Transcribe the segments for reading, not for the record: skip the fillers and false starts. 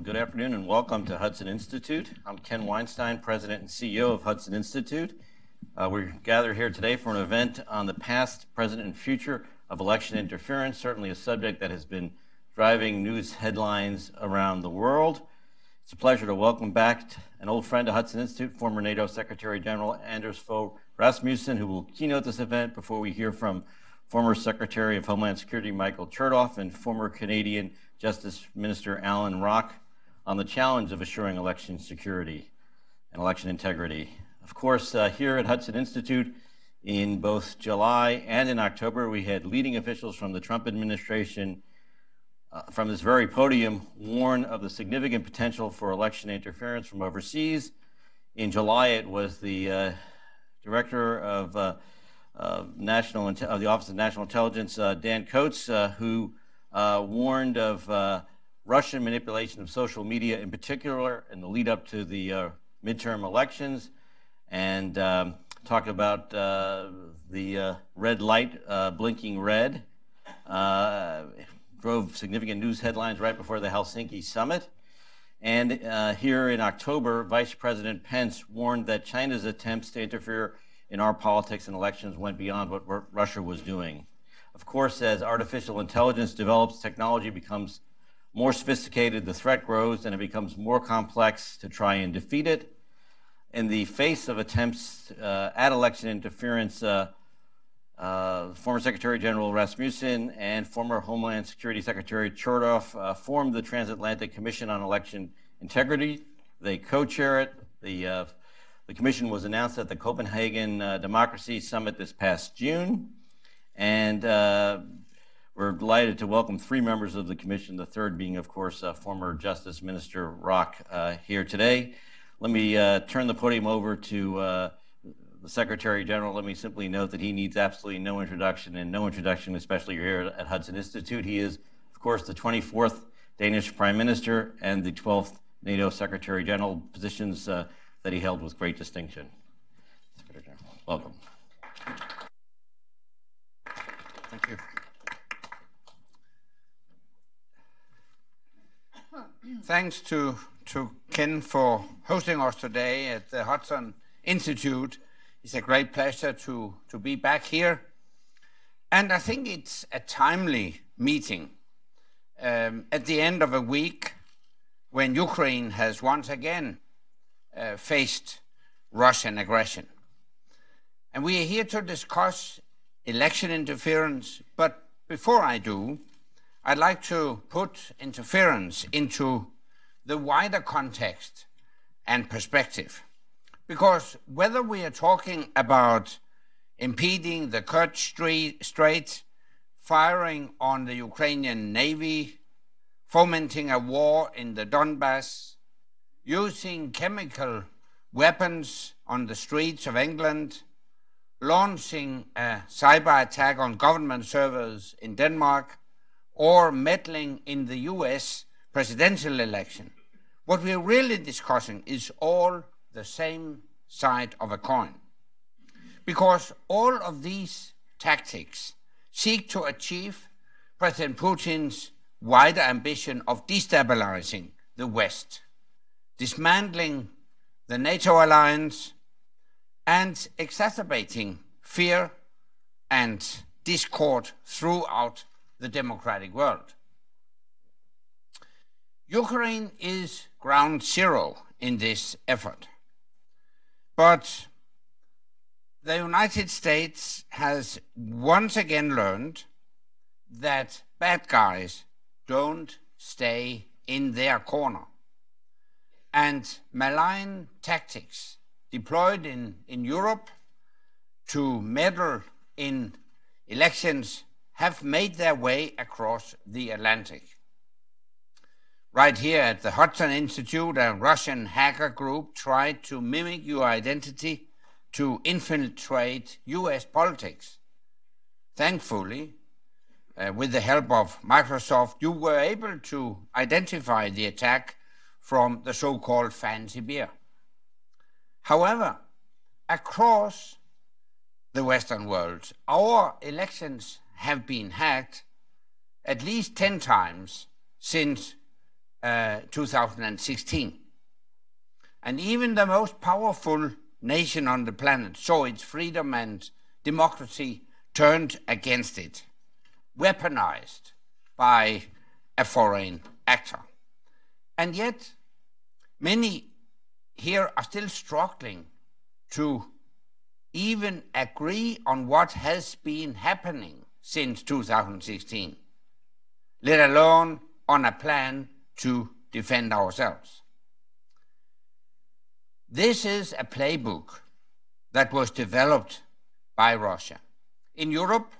Well, good afternoon and welcome to Hudson Institute. I'm Ken Weinstein, President and CEO of Hudson Institute. We're gathered here today for an event on the past, present, and future of election interference, certainly a subject that has been driving news headlines around the world. It's a pleasure to welcome back an old friend of Hudson Institute, former NATO Secretary General Fogh Rasmussen, who will keynote this event before we hear from former Secretary of Homeland Security Michael Chertoff and former Canadian Justice Minister Allan Rock on the challenge of assuring election security and election integrity. Of course, here at Hudson Institute, in both July and in October, we had leading officials from the Trump administration from this very podium warn of the significant potential for election interference from overseas. In July, it was the Director of the Office of National Intelligence, Dan Coates, who warned of Russian manipulation of social media, in particular in the lead up to the midterm elections, and talked about the red light blinking red. Drove significant news headlines right before the Helsinki summit. And here in October, Vice President Pence warned that China's attempts to interfere in our politics and elections went beyond what Russia was doing. Of course, as artificial intelligence develops, technology becomes more sophisticated, the threat grows, and it becomes more complex to try and defeat it. In the face of attempts at election interference, former Secretary General Rasmussen and former Homeland Security Secretary Chertoff formed the Transatlantic Commission on Election Integrity. They co-chair it. The commission was announced at the Copenhagen Democracy Summit this past June. And we're delighted to welcome 3 members of the commission, the third being, of course, former Justice Minister Rock here today. Let me turn the podium over to the Secretary General. Let me simply note that he needs absolutely no introduction, and no introduction, especially here at Hudson Institute. He is, of course, the 24th Danish Prime Minister and the 12th NATO Secretary General, positions that he held with great distinction. Secretary General, welcome. Thank you. Thanks to Ken for hosting us today at the Hudson Institute. It's a great pleasure to be back here. And I think it's a timely meeting at the end of a week when Ukraine has once again faced Russian aggression. And we are here to discuss election interference, but before I do, I'd like to put interference into the wider context and perspective. Because whether we are talking about impeding the Kerch Strait, firing on the Ukrainian Navy, fomenting a war in the Donbass, using chemical weapons on the streets of England, launching a cyber attack on government servers in Denmark, or meddling in the US presidential election, what we're really discussing is all the same side of a coin. Because all of these tactics seek to achieve President Putin's wider ambition of destabilizing the West, dismantling the NATO alliance, and exacerbating fear and discord throughout the democratic world. Ukraine is ground zero in this effort. But the United States has once again learned that bad guys don't stay in their corner. And malign tactics deployed in Europe to meddle in elections have made their way across the Atlantic. Right here at the Hudson Institute, a Russian hacker group tried to mimic your identity to infiltrate US politics. Thankfully, with the help of Microsoft, you were able to identify the attack from the so-called fancy beer. However, across the Western world, our elections have been hacked at least 10 times since 2016. And even the most powerful nation on the planet saw its freedom and democracy turned against it, weaponized by a foreign actor. And yet, many here are still struggling to even agree on what has been happening since 2016, let alone on a plan to defend ourselves. This is a playbook that was developed by Russia. In Europe,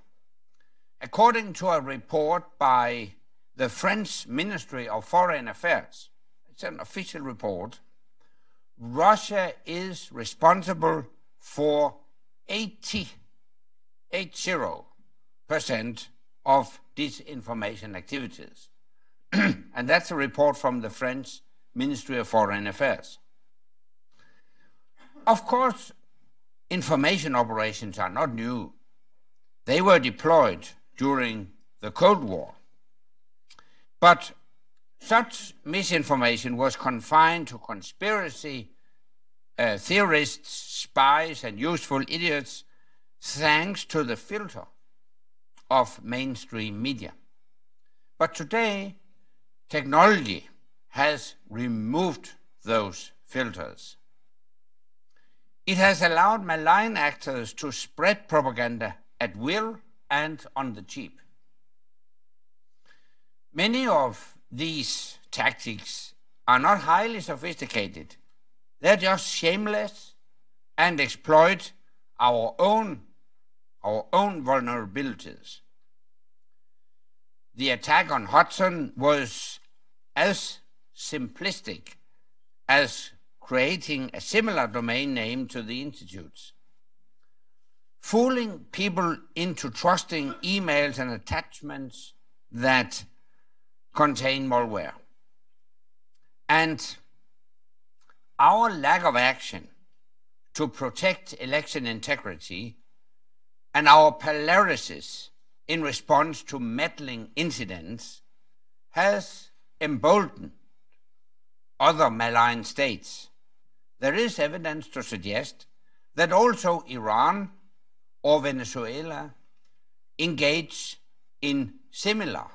according to a report by the French Ministry of Foreign Affairs, it's an official report, Russia is responsible for 80% of disinformation activities. And that's a report from the French Ministry of Foreign Affairs. Of course, information operations are not new. They were deployed during the Cold War. But such misinformation was confined to conspiracy theorists, spies, and useful idiots, thanks to the filter of mainstream media. But today, technology has removed those filters. It has allowed malign actors to spread propaganda at will and on the cheap. Many of these tactics are not highly sophisticated. They're just shameless and exploit our own vulnerabilities. The attack on Hudson was as simplistic as creating a similar domain name to the institutes. Fooling people into trusting emails and attachments that contain malware. And our lack of action to protect election integrity and our paralysis in response to meddling incidents has emboldened other malign states. There is evidence to suggest that also Iran or Venezuela engage in similar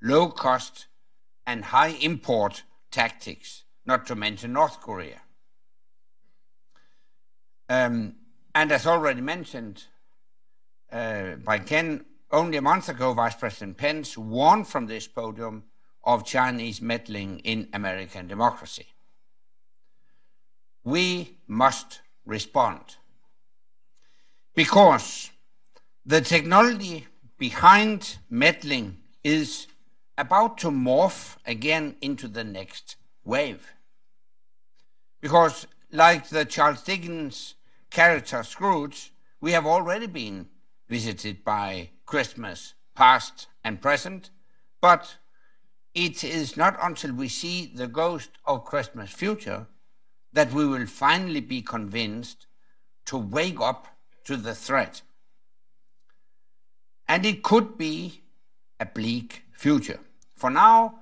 low-cost and high-import tactics, not to mention North Korea. And as already mentioned by Ken, only a month ago, Vice President Pence warned from this podium of Chinese meddling in American democracy. We must respond because the technology behind meddling is about to morph again into the next wave. Because like the Charles Dickens character Scrooge, we have already been visited by Christmas past and present, but it is not until we see the ghost of Christmas future that we will finally be convinced to wake up to the threat. And it could be a bleak future. For now,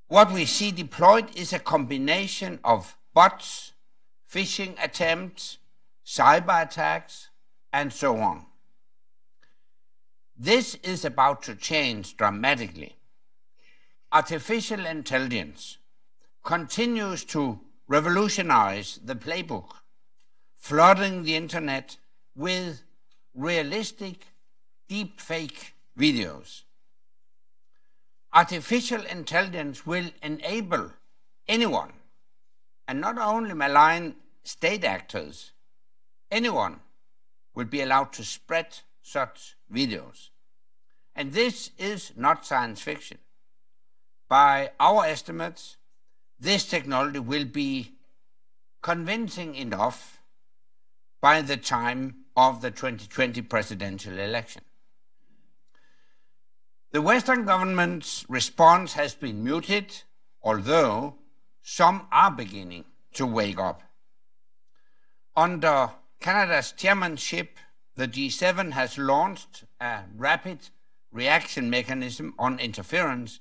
what we see deployed is a combination of bots, phishing attempts, cyber attacks, and so on. This is about to change dramatically. Artificial intelligence continues to revolutionize the playbook, flooding the internet with realistic deepfake videos. Artificial intelligence will enable anyone, and not only malign state actors, anyone will be allowed to spread such videos. And this is not science fiction. By our estimates, this technology will be convincing enough by the time of the 2020 presidential election. The Western government's response has been muted, although some are beginning to wake up. Under Canada's chairmanship, the G7 has launched a rapid reaction mechanism on interference,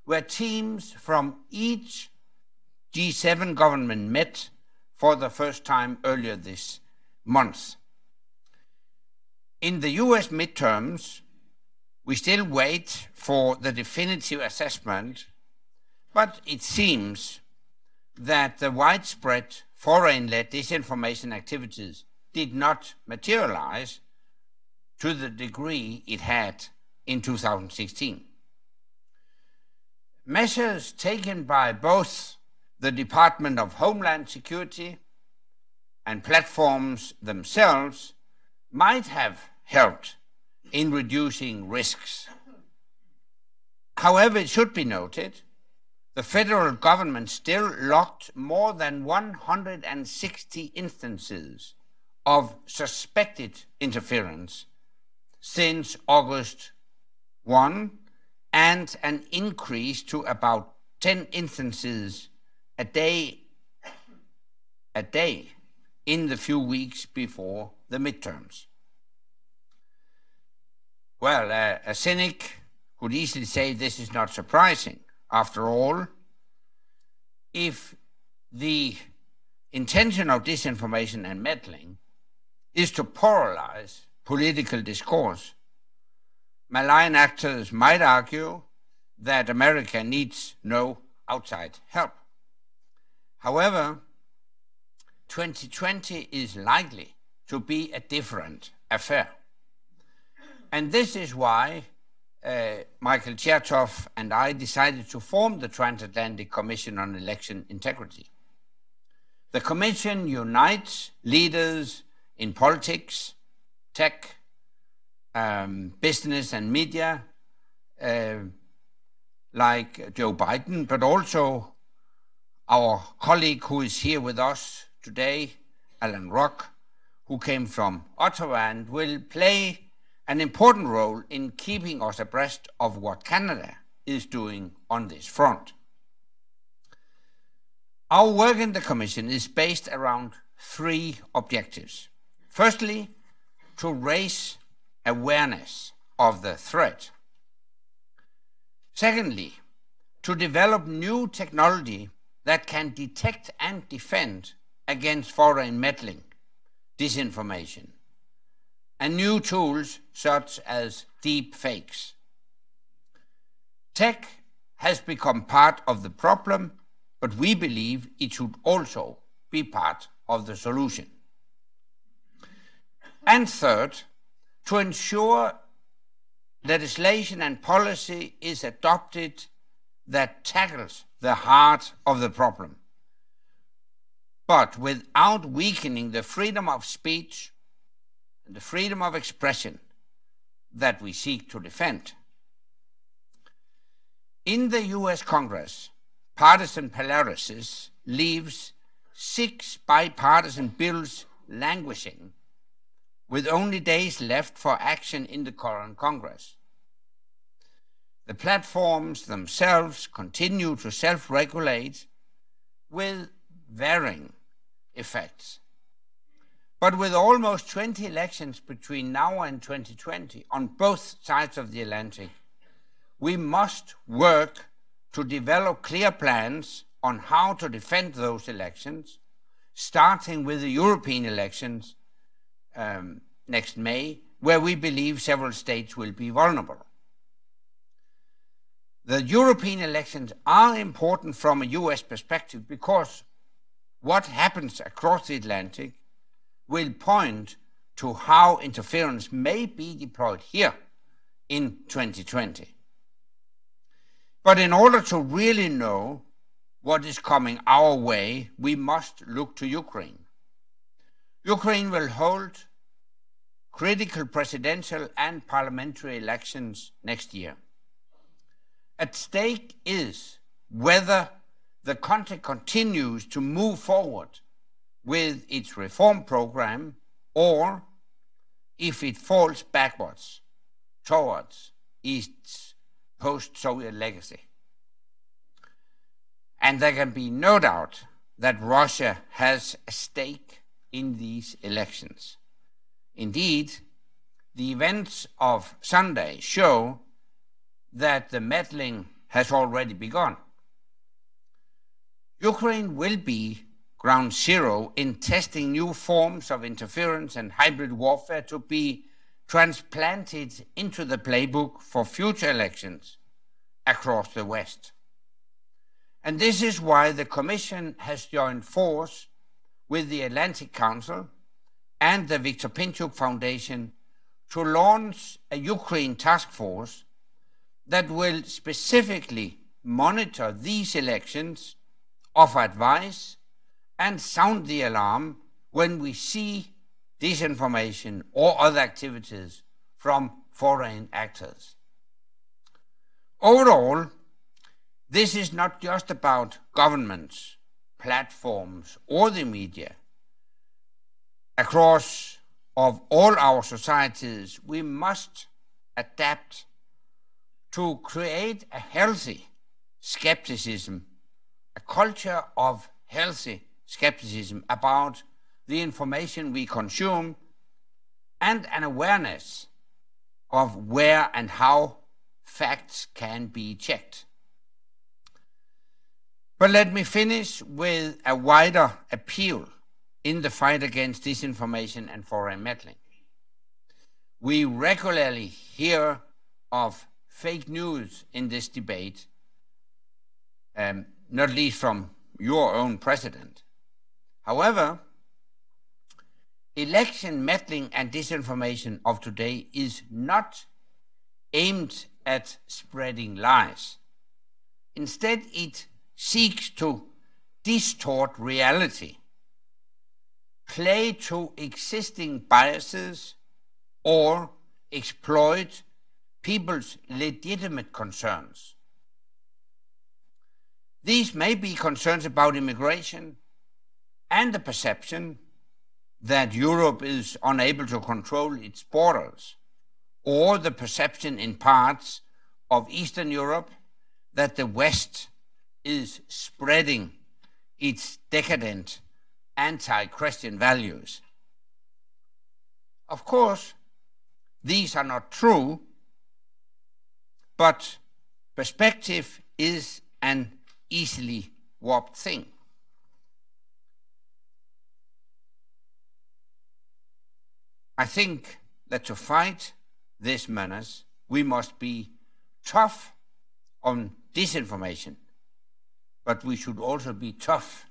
where teams from each G7 government met for the first time earlier this month. In the US midterms, we still wait for the definitive assessment, but it seems that the widespread foreign-led disinformation activities did not materialize to the degree it had in 2016. Measures taken by both the Department of Homeland Security and platforms themselves might have helped in reducing risks. However, it should be noted, the federal government still logged more than 160 instances of suspected interference since August 1, and an increase to about 10 instances a day in the few weeks before the midterms. Well, a cynic could easily say this is not surprising. After all, if the intention of disinformation and meddling is to polarize political discourse, malign actors might argue that America needs no outside help. However, 2020 is likely to be a different affair. And this is why Michael Chertoff and I decided to form the Transatlantic Commission on Election Integrity. The Commission unites leaders in politics, tech, business and media, like Joe Biden, but also our colleague who is here with us today, Allan Rock, who came from Ottawa and will play an important role in keeping us abreast of what Canada is doing on this front. Our work in the Commission is based around three objectives. Firstly, to raise awareness of the threat. Secondly, to develop new technology that can detect and defend against foreign meddling, disinformation, and new tools such as deep fakes. Tech has become part of the problem, but we believe it should also be part of the solution. And third, to ensure legislation and policy is adopted that tackles the heart of the problem, but without weakening the freedom of speech and the freedom of expression that we seek to defend. In the US Congress, partisan paralysis leaves 6 bipartisan bills languishing, with only days left for action in the current Congress. The platforms themselves continue to self-regulate with varying effects. But with almost 20 elections between now and 2020 on both sides of the Atlantic, we must work to develop clear plans on how to defend those elections, starting with the European elections next May, where we believe several states will be vulnerable. The European elections are important from a US perspective because what happens across the Atlantic will point to how interference may be deployed here in 2020. But in order to really know what is coming our way, we must look to Ukraine. Ukraine will hold critical presidential and parliamentary elections next year. At stake is whether the country continues to move forward with its reform program, or if it falls backwards towards its post-Soviet legacy. And there can be no doubt that Russia has a stake in these elections. Indeed, the events of Sunday show that the meddling has already begun. Ukraine will be ground zero in testing new forms of interference and hybrid warfare to be transplanted into the playbook for future elections across the West. And this is why the Commission has joined force with the Atlantic Council and the Viktor Pinchuk Foundation to launch a Ukraine task force that will specifically monitor these elections, offer advice, and sound the alarm when we see disinformation or other activities from foreign actors. Overall, this is not just about governments, platforms, or the media. Across of all our societies, we must adapt to create a healthy skepticism, a culture of healthy skepticism about the information we consume, and an awareness of where and how facts can be checked. But let me finish with a wider appeal in the fight against disinformation and foreign meddling. We regularly hear of fake news in this debate, not least from your own president. However, election meddling and disinformation of today is not aimed at spreading lies. Instead, it seeks to distort reality, play to existing biases, or exploit people's legitimate concerns. These may be concerns about immigration and the perception that Europe is unable to control its borders, or the perception in parts of Eastern Europe that the West is spreading its decadent anti-Christian values. Of course, these are not true, but perspective is an easily warped thing. I think that to fight this menace, we must be tough on disinformation, but we should also be tough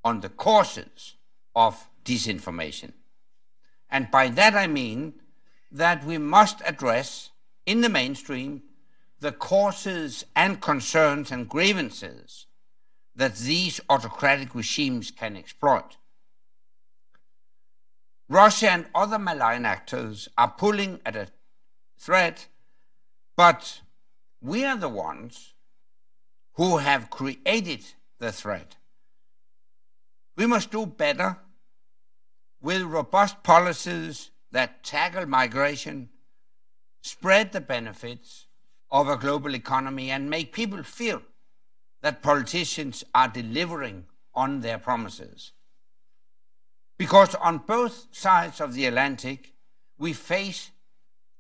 on the causes of disinformation. And by that I mean that we must address in the mainstream the causes and concerns and grievances that these autocratic regimes can exploit. Russia and other malign actors are pulling at a thread, but we are the ones who have created the threat. We must do better with robust policies that tackle migration, spread the benefits of a global economy, and make people feel that politicians are delivering on their promises. Because on both sides of the Atlantic, we face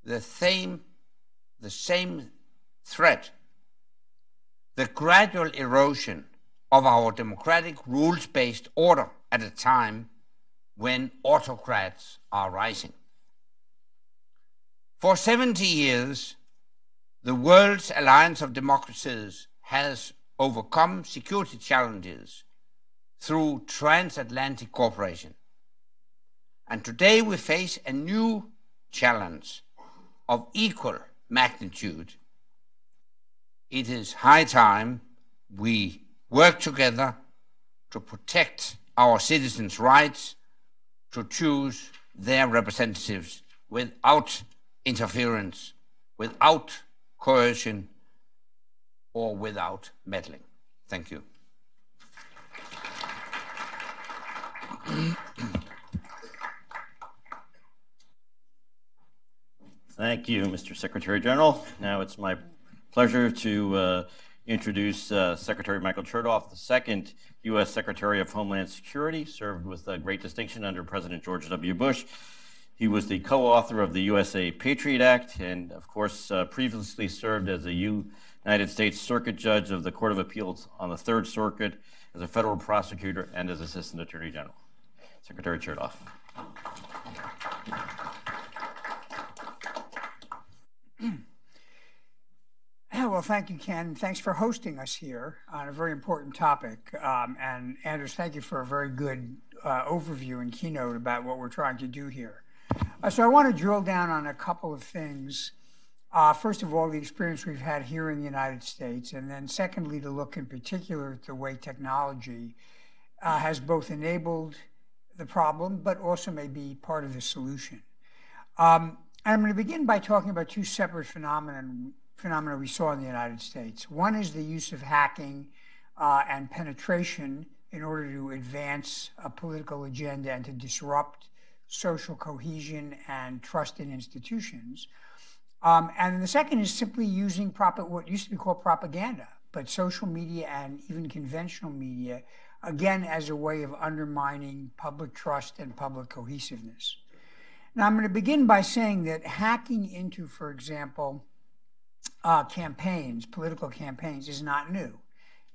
the same threat: the gradual erosion of our democratic rules-based order at a time when autocrats are rising. For 70 years, the world's alliance of democracies has overcome security challenges through transatlantic cooperation. And today we face a new challenge of equal magnitude. It is high time we work together to protect our citizens' rights to choose their representatives without interference, without coercion, or without meddling. Thank you. Thank you, Mr. Secretary General. Now it's my pleasure to introduce Secretary Michael Chertoff, the second U.S. Secretary of Homeland Security, served with great distinction under President George W. Bush. He was the co-author of the USA Patriot Act and, of course, previously served as a United States Circuit Judge of the Court of Appeals on the Third Circuit, as a federal prosecutor, and as Assistant Attorney General. Secretary Chertoff. Well, thank you, Ken. Thanks for hosting us here on a very important topic. And Anders, thank you for a very good overview and keynote about what we're trying to do here. So I want to drill down on a couple of things. First of all, the experience we've had here in the United States, and then secondly, to look in particular at the way technology has both enabled the problem, but also may be part of the solution. I'm going to begin by talking about two separate phenomena we saw in the United States. One is the use of hacking and penetration in order to advance a political agenda and to disrupt social cohesion and trust in institutions. And the second is simply using what used to be called propaganda, but social media and even conventional media, again, as a way of undermining public trust and public cohesiveness. Now, I'm going to begin by saying that hacking into, for example, campaigns, political campaigns, is not new.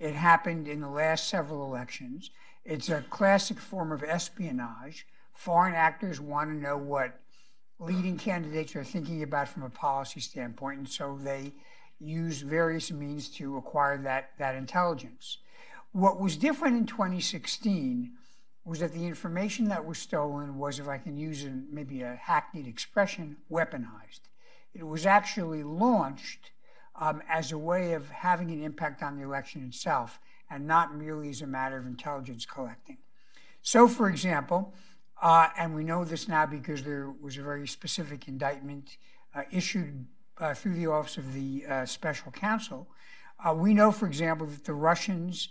It happened in the last several elections. It's a classic form of espionage. Foreign actors want to know what leading candidates are thinking about from a policy standpoint, and so they use various means to acquire that intelligence. What was different in 2016 was that the information that was stolen was, if I can use maybe a hackneyed expression, weaponized. It was actually launched as a way of having an impact on the election itself, and not merely as a matter of intelligence collecting. So, for example, and we know this now because there was a very specific indictment issued through the Office of the Special Counsel. We know, for example, that the Russians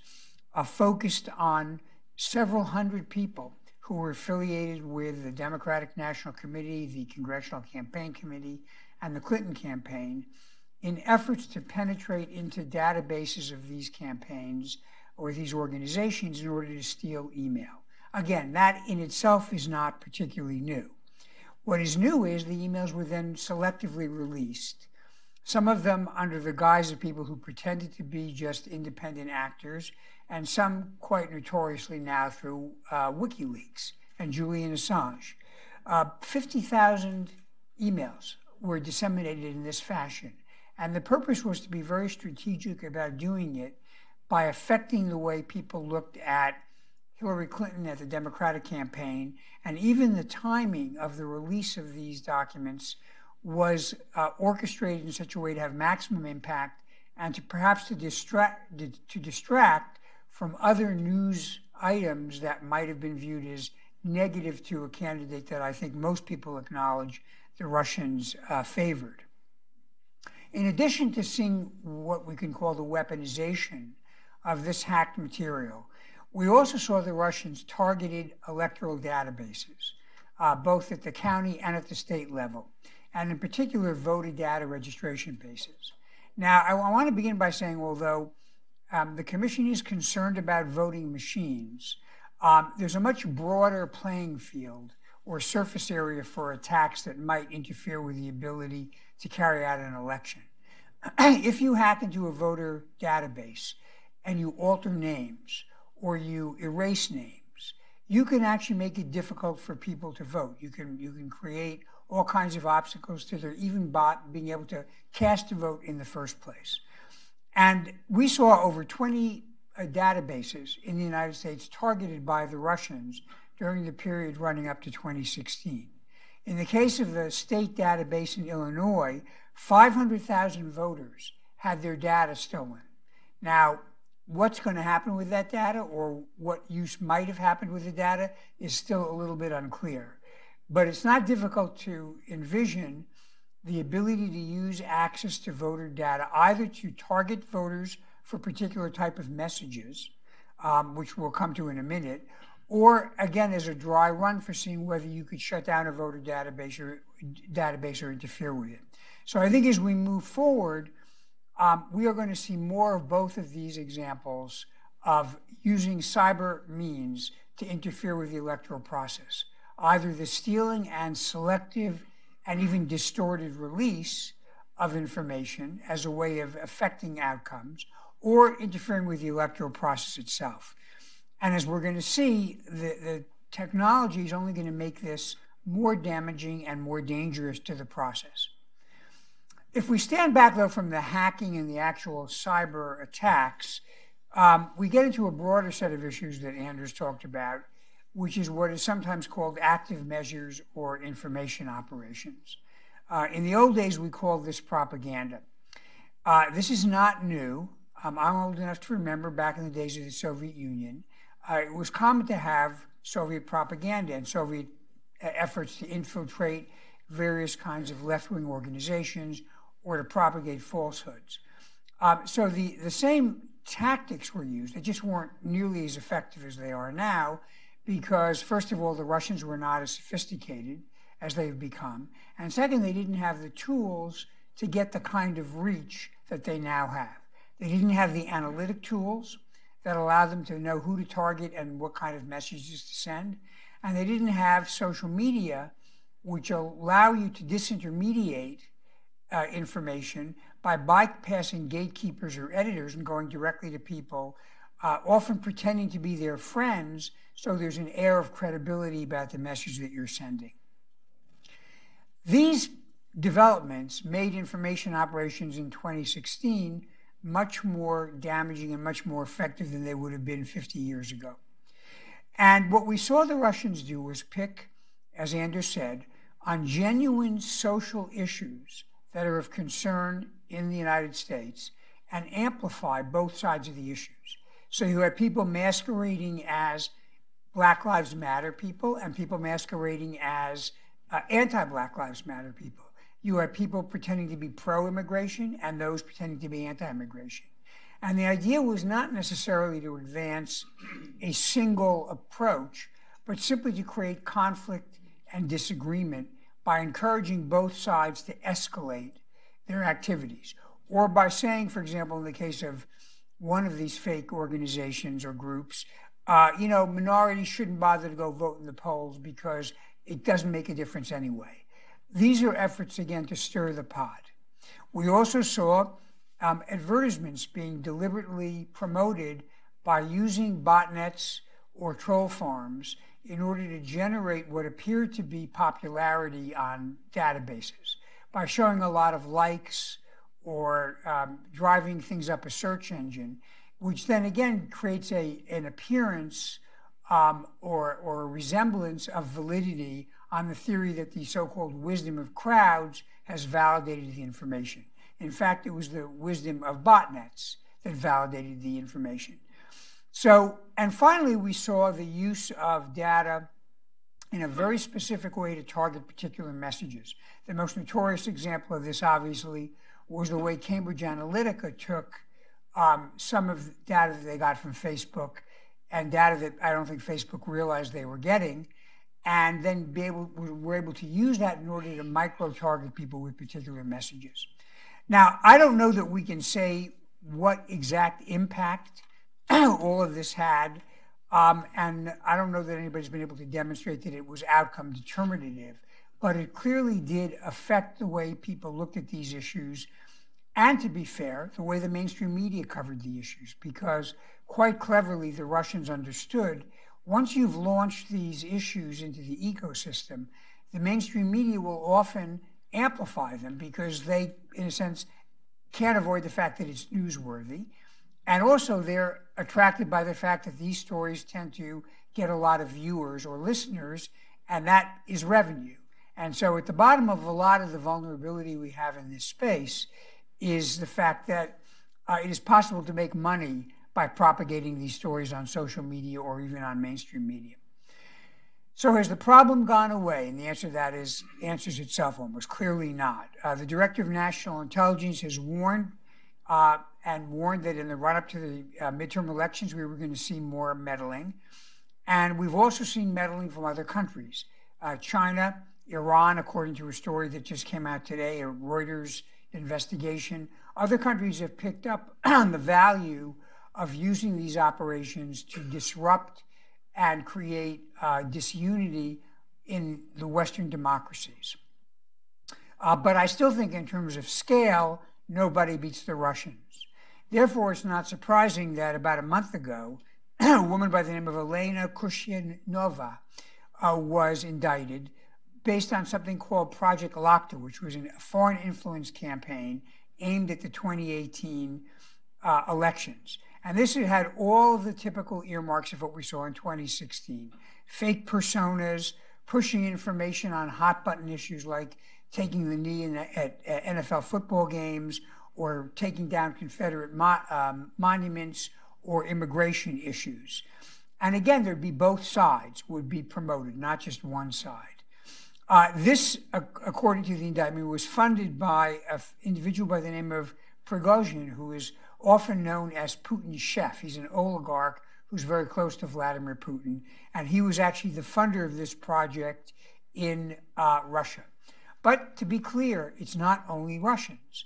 focused on several hundred people who were affiliated with the Democratic National Committee, the Congressional Campaign Committee, and the Clinton campaign in efforts to penetrate into databases of these campaigns or these organizations in order to steal email. Again, that in itself is not particularly new. What is new is the emails were then selectively released, some of them under the guise of people who pretended to be just independent actors, and some quite notoriously now through WikiLeaks and Julian Assange. 50,000 emails were disseminated in this fashion, and the purpose was to be very strategic about doing it by affecting the way people looked at Hillary Clinton at the Democratic campaign, and even the timing of the release of these documents was orchestrated in such a way to have maximum impact and to perhaps to distract from other news items that might have been viewed as negative to a candidate that I think most people acknowledge the Russians favored. In addition to seeing what we can call the weaponization of this hacked material, we also saw the Russians targeted electoral databases, both at the county and at the state level, and in particular voter data registration bases. Now, I want to begin by saying, although the Commission is concerned about voting machines, there's a much broader playing field or surface area for attacks that might interfere with the ability to carry out an election. If you hack into a voter database and you alter names or you erase names, you can actually make it difficult for people to vote. You can create all kinds of obstacles to their even being able to cast a vote in the first place. And we saw over 20 databases in the United States targeted by the Russians during the period running up to 2016. In the case of the state database in Illinois, 500,000 voters had their data stolen. Now, what's going to happen with that data, or what use might have happened with the data, is still a little bit unclear. But it's not difficult to envision the ability to use access to voter data either to target voters for particular type of messages, which we'll come to in a minute, or again as a dry run for seeing whether you could shut down a voter database or interfere with it. So I think as we move forward, we are going to see more of both of these examples of using cyber means to interfere with the electoral process. either the stealing and selective and even distorted release of information as a way of affecting outcomes, or interfering with the electoral process itself. And as we're going to see, the technology is only going to make this more damaging and more dangerous to the process. If we stand back, though, from the hacking and the actual cyber attacks, we get into a broader set of issues that Anders talked about, which is what is sometimes called active measures or information operations. In the old days, we called this propaganda. This is not new. I'm old enough to remember back in the days of the Soviet Union, it was common to have Soviet propaganda and Soviet efforts to infiltrate various kinds of left-wing organizations or to propagate falsehoods. So the same tactics were used. They just weren't nearly as effective as they are now because, first of all, the Russians were not as sophisticated as they've become. And second, they didn't have the tools to get the kind of reach that they now have. They didn't have the analytic tools that allow them to know who to target and what kind of messages to send. And they didn't have social media, which allow you to disintermediate information by bypassing gatekeepers or editors and going directly to people, often pretending to be their friends, so there's an air of credibility about the message that you're sending. These developments made information operations in 2016 much more damaging and much more effective than they would have been 50 years ago. And what we saw the Russians do was pick, as Anders said, on genuine social issues that are of concern in the United States and amplify both sides of the issues. So you have people masquerading as Black Lives Matter people and people masquerading as anti-Black Lives Matter people. You have people pretending to be pro-immigration and those pretending to be anti-immigration. And the idea was not necessarily to advance a single approach, but simply to create conflict and disagreement by encouraging both sides to escalate their activities. Or by saying, for example, in the case of one of these fake organizations or groups, minorities shouldn't bother to go vote in the polls because it doesn't make a difference anyway. These are efforts, again, to stir the pot. We also saw advertisements being deliberately promoted by using botnets or troll farms in order to generate what appeared to be popularity on databases by showing a lot of likes or driving things up a search engine, which then again creates an appearance or a resemblance of validity on the theory that the so-called wisdom of crowds has validated the information. In fact, it was the wisdom of botnets that validated the information. So, and finally, we saw the use of data in a very specific way to target particular messages. The most notorious example of this, obviously, was the way Cambridge Analytica took some of the data that they got from Facebook and data that I don't think Facebook realized they were getting, and then were able to use that in order to micro-target people with particular messages. Now, I don't know that we can say what exact impact all of this had, and I don't know that anybody's been able to demonstrate that it was outcome determinative, but it clearly did affect the way people looked at these issues, and to be fair, the way the mainstream media covered the issues, because quite cleverly the Russians understood once you've launched these issues into the ecosystem, the mainstream media will often amplify them because they, in a sense, can't avoid the fact that it's newsworthy. And also they're attracted by the fact that these stories tend to get a lot of viewers or listeners, and that is revenue. And so at the bottom of a lot of the vulnerability we have in this space is the fact that it is possible to make money by propagating these stories on social media or even on mainstream media. So has the problem gone away? And the answer to that answers itself almost clearly not. The Director of National Intelligence has warned that in the run-up to the midterm elections, we were going to see more meddling. And we've also seen meddling from other countries. China, Iran, according to a story that just came out today, a Reuters investigation. Other countries have picked up on the value of using these operations to disrupt and create disunity in the Western democracies. But I still think in terms of scale, nobody beats the Russians. Therefore, it's not surprising that about a month ago, a woman by the name of Elena Kushyanova was indicted based on something called Project Lakta, which was a foreign influence campaign aimed at the 2018 elections. And this had all of the typical earmarks of what we saw in 2016. Fake personas, pushing information on hot button issues like taking the knee at NFL football games, or taking down Confederate monuments, or immigration issues. And again, there'd be both sides would be promoted, not just one side. This, according to the indictment, was funded by an individual by the name of Prigozhin, who is often known as Putin's chef. He's an oligarch who's very close to Vladimir Putin, and he was actually the funder of this project in Russia. But to be clear, it's not only Russians.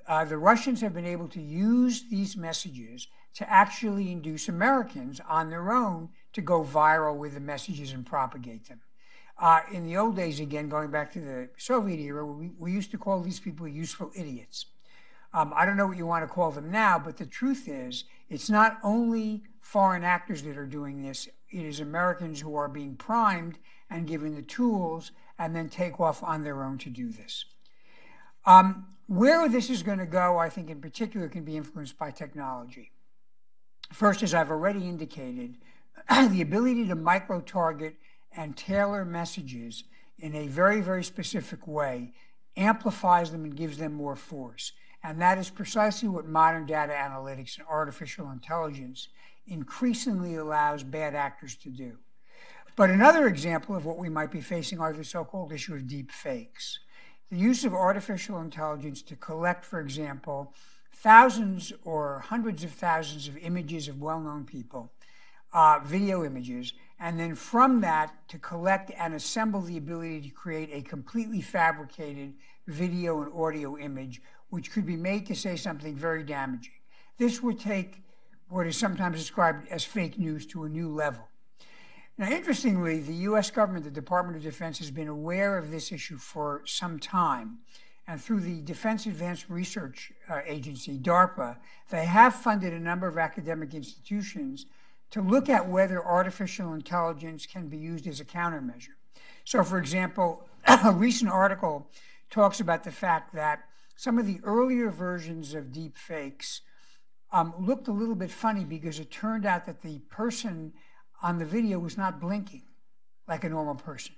The Russians have been able to use these messages to actually induce Americans on their own to go viral with the messages and propagate them. In the old days, again, going back to the Soviet era, we used to call these people useful idiots. I don't know what you want to call them now, but the truth is, it's not only foreign actors that are doing this, it is Americans who are being primed and given the tools and then take off on their own to do this. Where this is going to go, I think in particular, can be influenced by technology. First, as I've already indicated, the ability to micro-target and tailor messages in a very, very specific way amplifies them and gives them more force. And that is precisely what modern data analytics and artificial intelligence increasingly allows bad actors to do. But another example of what we might be facing are the so-called issue of deep fakes. The use of artificial intelligence to collect, for example, thousands or hundreds of thousands of images of well-known people, video images, and then from that to collect and assemble the ability to create a completely fabricated video and audio image, which could be made to say something very damaging. This would take what is sometimes described as fake news to a new level. Now, interestingly, the U.S. government, the Department of Defense, has been aware of this issue for some time. And through the Defense Advanced Research Agency, DARPA, they have funded a number of academic institutions to look at whether artificial intelligence can be used as a countermeasure. So, for example, a recent article talks about the fact that some of the earlier versions of deep fakes looked a little bit funny because it turned out that the person on the video was not blinking like a normal person.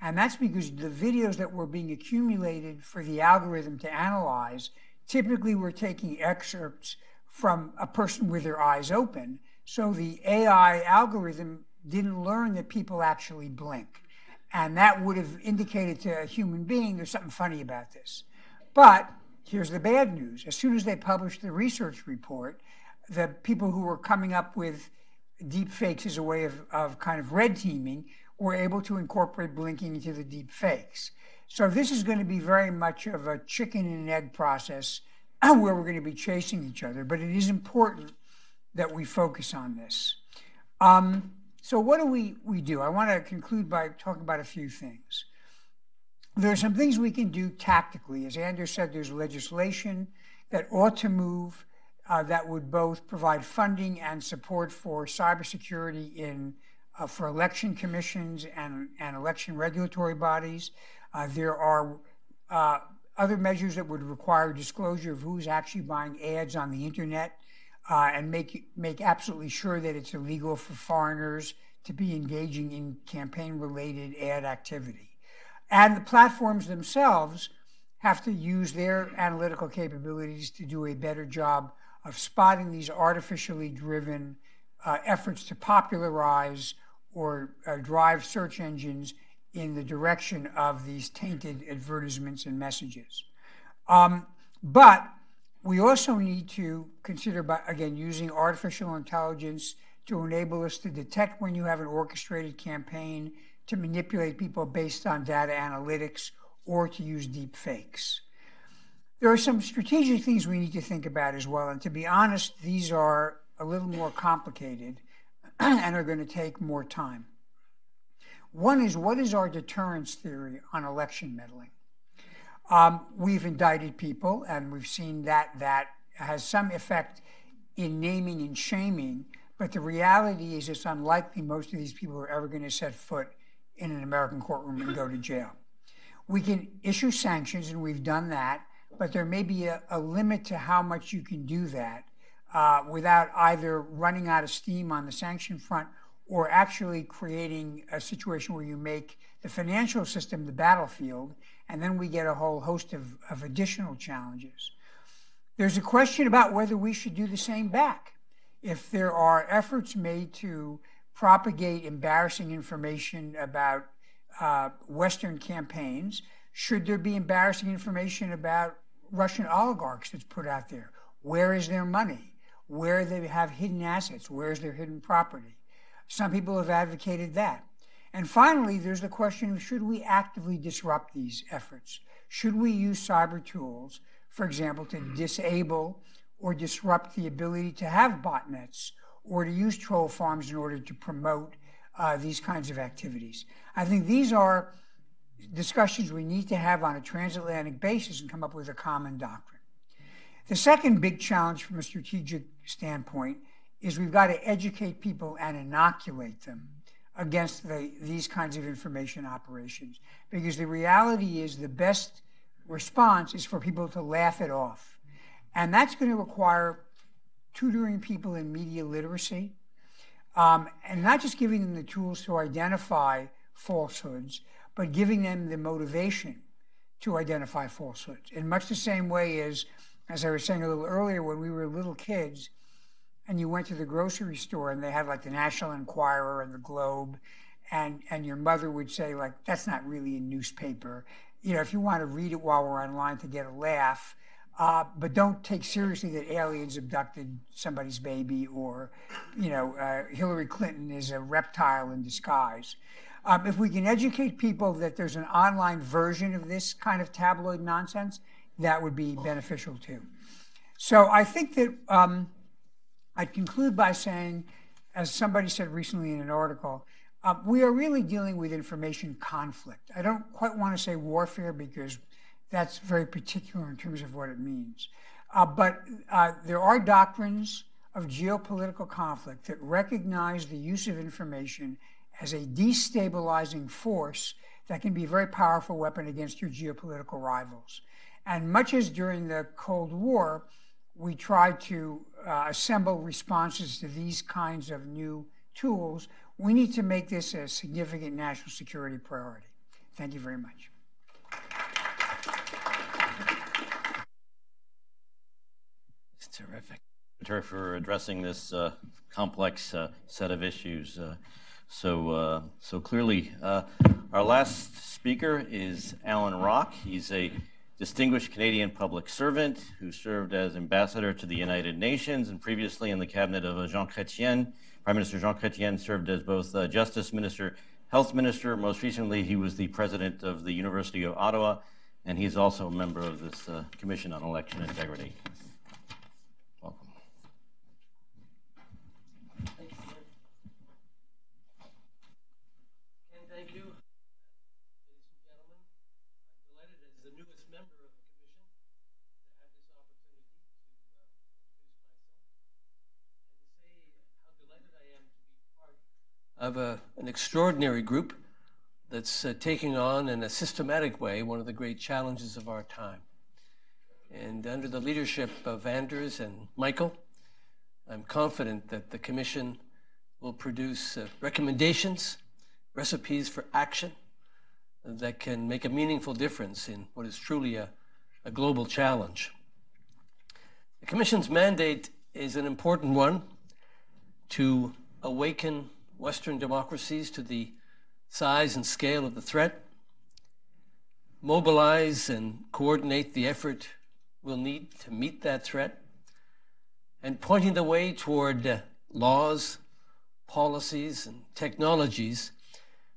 And that's because the videos that were being accumulated for the algorithm to analyze typically were taking excerpts from a person with their eyes open. So the AI algorithm didn't learn that people actually blink. And that would have indicated to a human being there's something funny about this. But here's the bad news. As soon as they published the research report, the people who were coming up with deep fakes as a way of kind of red teaming were able to incorporate blinking into the deep fakes. So this is going to be very much of a chicken and egg process where we're going to be chasing each other, but it is important that we focus on this. So what do we do? I want to conclude by talking about a few things. There are some things we can do tactically. As Anders said, there's legislation that ought to move that would both provide funding and support for cybersecurity for election commissions and election regulatory bodies. There are other measures that would require disclosure of who's actually buying ads on the internet and make absolutely sure that it's illegal for foreigners to be engaging in campaign-related ad activity. And the platforms themselves have to use their analytical capabilities to do a better job of spotting these artificially driven efforts to popularize or drive search engines in the direction of these tainted advertisements and messages. But we also need to consider, again, using artificial intelligence to enable us to detect when you have an orchestrated campaign to manipulate people based on data analytics or to use deep fakes. There are some strategic things we need to think about as well, and to be honest, these are a little more complicated and are going to take more time. One is, what is our deterrence theory on election meddling? We've indicted people, and we've seen that that has some effect in naming and shaming, but the reality is it's unlikely most of these people are ever going to set foot in an American courtroom and go to jail. We can issue sanctions, and we've done that, but there may be a limit to how much you can do that without either running out of steam on the sanction front or actually creating a situation where you make the financial system the battlefield, and then we get a whole host of additional challenges. There's a question about whether we should do the same back. If there are efforts made to propagate embarrassing information about Western campaigns, should there be embarrassing information about Russian oligarchs that's put out there? Where is their money? Where they have hidden assets? Where is their hidden property? Some people have advocated that. And finally, there's the question of, should we actively disrupt these efforts? Should we use cyber tools, for example, to disable or disrupt the ability to have botnets or to use troll farms in order to promote these kinds of activities? I think these are discussions we need to have on a transatlantic basis and come up with a common doctrine. The second big challenge from a strategic standpoint is we've got to educate people and inoculate them against these kinds of information operations. Because the reality is the best response is for people to laugh it off. And that's going to require tutoring people in media literacy, and not just giving them the tools to identify falsehoods, but giving them the motivation to identify falsehoods. In much the same way as I was saying a little earlier, when we were little kids, and you went to the grocery store and they had like the National Enquirer and the Globe, and your mother would say, like, that's not really a newspaper. You know, if you want to read it while we're online to get a laugh, but don't take seriously that aliens abducted somebody's baby, or, you know, Hillary Clinton is a reptile in disguise. If we can educate people that there's an online version of this kind of tabloid nonsense, that would be beneficial too. So I think that I'd conclude by saying, as somebody said recently in an article, we are really dealing with information conflict. I don't quite want to say warfare because that's very particular in terms of what it means. But there are doctrines of geopolitical conflict that recognize the use of information as a destabilizing force that can be a very powerful weapon against your geopolitical rivals. And much as during the Cold War, we tried to assemble responses to these kinds of new tools, we need to make this a significant national security priority. Thank you very much. It's terrific. For addressing this complex set of issues so clearly. Our last speaker is Allan Rock. He's a distinguished Canadian public servant who served as ambassador to the United Nations, and previously in the cabinet of Jean Chrétien. Prime Minister Jean Chrétien served as both Justice Minister, Health Minister. Most recently, he was the president of the University of Ottawa, and he's also a member of this Commission on Election Integrity. Welcome. Thank you. Ken, thank you. Ladies and gentlemen, I'm delighted as the newest member of the Commission to have this opportunity to introduce myself and to say how delighted I am to be part of an extraordinary group that's taking on in a systematic way one of the great challenges of our time. And under the leadership of Anders and Michael, I'm confident that the Commission will produce recommendations, recipes for action that can make a meaningful difference in what is truly a global challenge. The Commission's mandate is an important one: to awaken Western democracies to the size and scale of the threat, mobilize and coordinate the effort we'll need to meet that threat, and pointing the way toward laws, policies, and technologies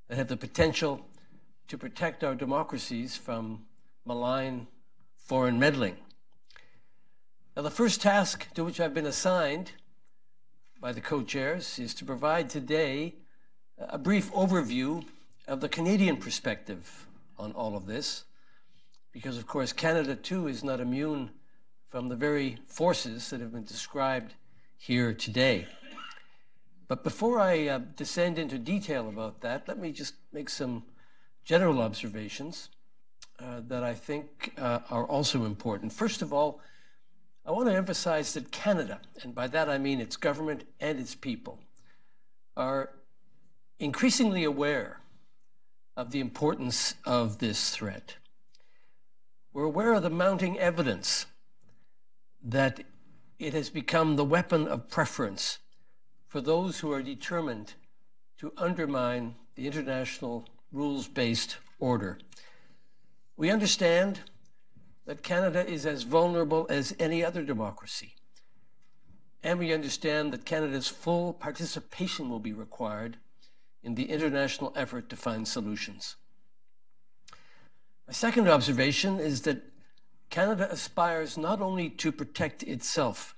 that have the potential to protect our democracies from malign foreign meddling. Now, the first task to which I've been assigned by the co-chairs is to provide today a brief overview of the Canadian perspective on all of this, because of course Canada too is not immune from the very forces that have been described here today. But before I descend into detail about that, let me just make some general observations that I think are also important. First of all, I want to emphasize that Canada, and by that I mean its government and its people, are increasingly aware of the importance of this threat. We're aware of the mounting evidence that it has become the weapon of preference for those who are determined to undermine the international rules-based order. We understand that Canada is as vulnerable as any other democracy, and we understand that Canada's full participation will be required in the international effort to find solutions. My second observation is that Canada aspires not only to protect itself,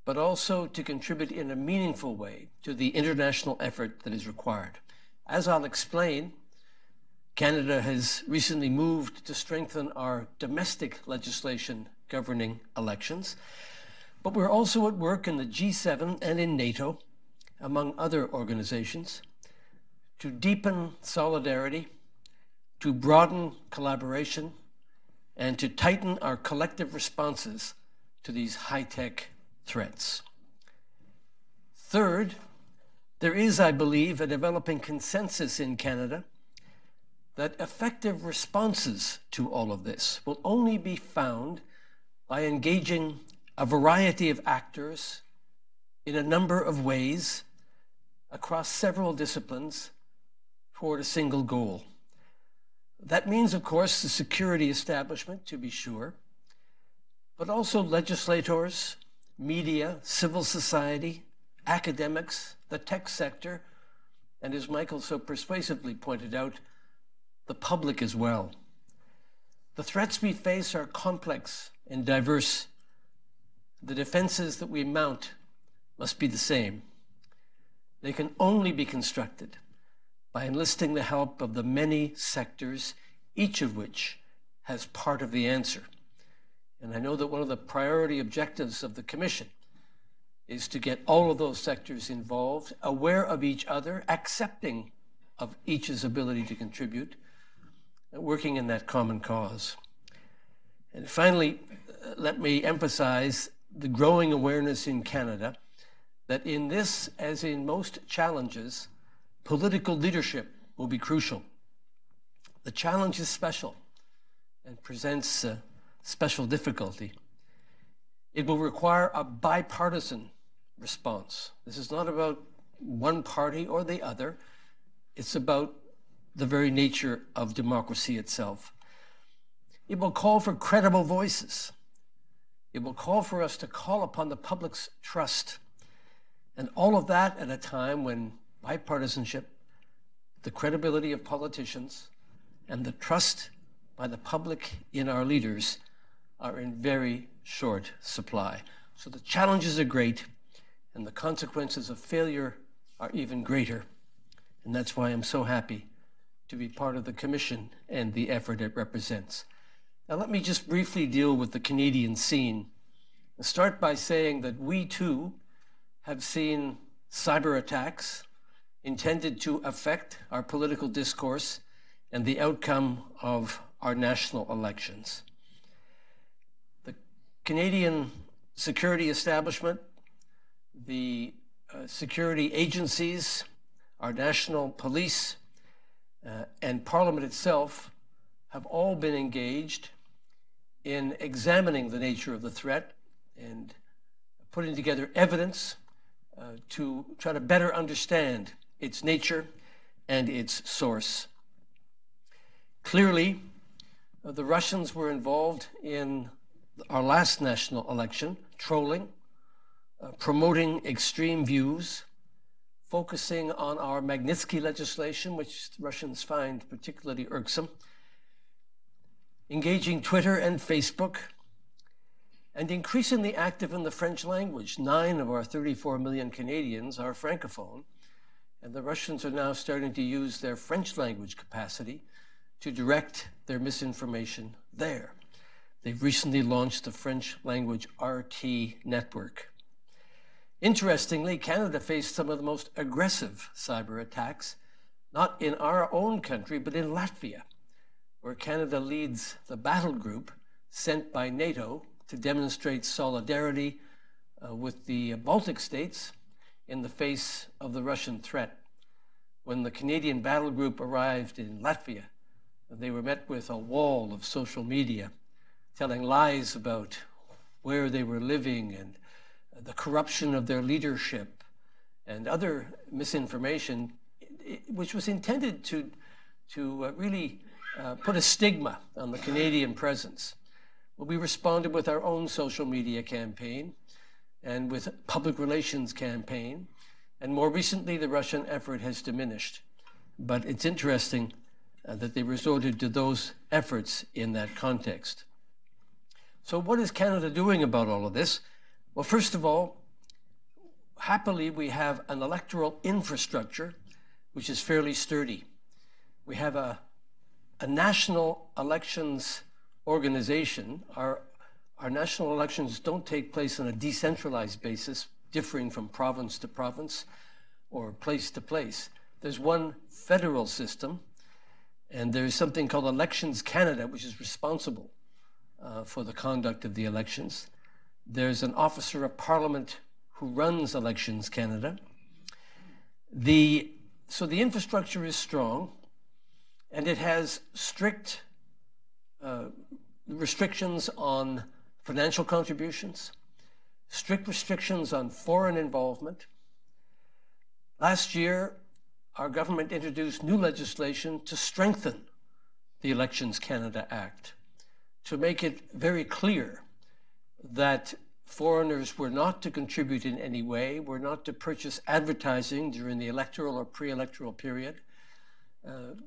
but also to contribute in a meaningful way to the international effort that is required. As I'll explain, Canada has recently moved to strengthen our domestic legislation governing elections, but we're also at work in the G7 and in NATO, among other organizations, to deepen solidarity, to broaden collaboration, and to tighten our collective responses to these high-tech threats. Third, there is, I believe, a developing consensus in Canada that effective responses to all of this will only be found by engaging a variety of actors in a number of ways across several disciplines toward a single goal. That means, of course, the security establishment, to be sure, but also legislators, media, civil society, academics, the tech sector, and as Michael so persuasively pointed out, the public as well. The threats we face are complex and diverse. The defenses that we mount must be the same. They can only be constructed by enlisting the help of the many sectors, each of which has part of the answer. And I know that one of the priority objectives of the Commission is to get all of those sectors involved, aware of each other, accepting of each's ability to contribute, working in that common cause. And finally, let me emphasize the growing awareness in Canada that in this, as in most challenges, political leadership will be crucial. The challenge is special and presents a special difficulty. It will require a bipartisan response. This is not about one party or the other. It's about the very nature of democracy itself. It will call for credible voices. It will call for us to call upon the public's trust. And all of that at a time when bipartisanship, the credibility of politicians, and the trust by the public in our leaders are in very short supply. So the challenges are great, and the consequences of failure are even greater. And that's why I'm so happy to be part of the Commission and the effort it represents. Now let me just briefly deal with the Canadian scene. I'll start by saying that we too have seen cyber attacks intended to affect our political discourse and the outcome of our national elections. The Canadian security establishment, the security agencies, our national police, and Parliament itself have all been engaged in examining the nature of the threat and putting together evidence to try to better understand its nature and its source. Clearly, the Russians were involved in our last national election, trolling, promoting extreme views, focusing on our Magnitsky legislation, which the Russians find particularly irksome, engaging Twitter and Facebook, and increasingly active in the French language. 9 of our 34 million Canadians are Francophone, And the Russians are now starting to use their French language capacity to direct their misinformation there. They've recently launched the French language RT network. Interestingly, Canada faced some of the most aggressive cyber attacks, not in our own country, but in Latvia, where Canada leads the battle group sent by NATO to demonstrate solidarity with the Baltic states in the face of the Russian threat. When the Canadian battle group arrived in Latvia, they were met with a wall of social media telling lies about where they were living and the corruption of their leadership and other misinformation, which was intended to really put a stigma on the Canadian presence. Well, we responded with our own social media campaign and with a public relations campaign. And more recently, the Russian effort has diminished. But it's interesting that they resorted to those efforts in that context. So what is Canada doing about all of this? Well, first of all, happily, we have an electoral infrastructure which is fairly sturdy. We have a national elections organization. Our national elections don't take place on a decentralized basis, differing from province to province or place to place. There's one federal system, and there's something called Elections Canada, which is responsible for the conduct of the elections. There's an officer of parliament who runs Elections Canada. So the infrastructure is strong, and it has strict restrictions on financial contributions, strict restrictions on foreign involvement. Last year, our government introduced new legislation to strengthen the Elections Canada Act, to make it very clear that foreigners were not to contribute in any way, were not to purchase advertising during the electoral or pre-electoral period,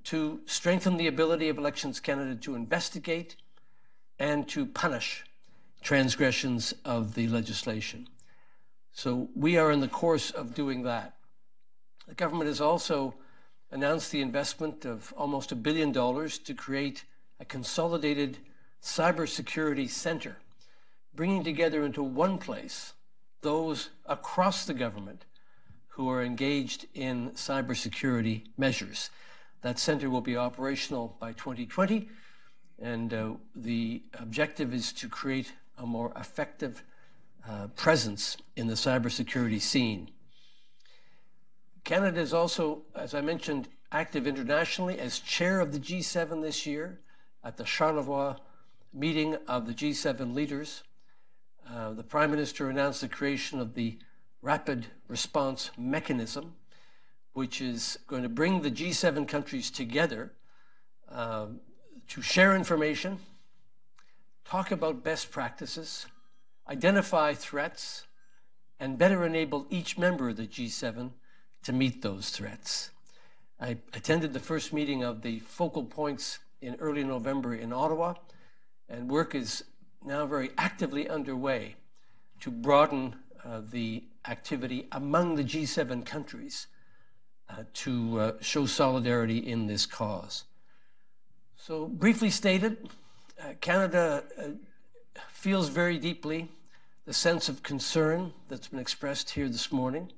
to strengthen the ability of Elections Canada to investigate and to punish transgressions of the legislation. So we are in the course of doing that. The government has also announced the investment of almost $1 billion to create a consolidated cybersecurity center, bringing together into one place those across the government who are engaged in cybersecurity measures. That center will be operational by 2020, and the objective is to create a more effective presence in the cybersecurity scene. Canada is also, as I mentioned, active internationally as chair of the G7 this year at the Charlevoix meeting of the G7 leaders. The Prime Minister announced the creation of the Rapid Response Mechanism, which is going to bring the G7 countries together to share information, talk about best practices, identify threats, and better enable each member of the G7 to meet those threats. I attended the first meeting of the focal points in early November in Ottawa, and work is now very actively underway to broaden the activity among the G7 countries to show solidarity in this cause. So briefly stated, Canada feels very deeply the sense of concern that's been expressed here this morning.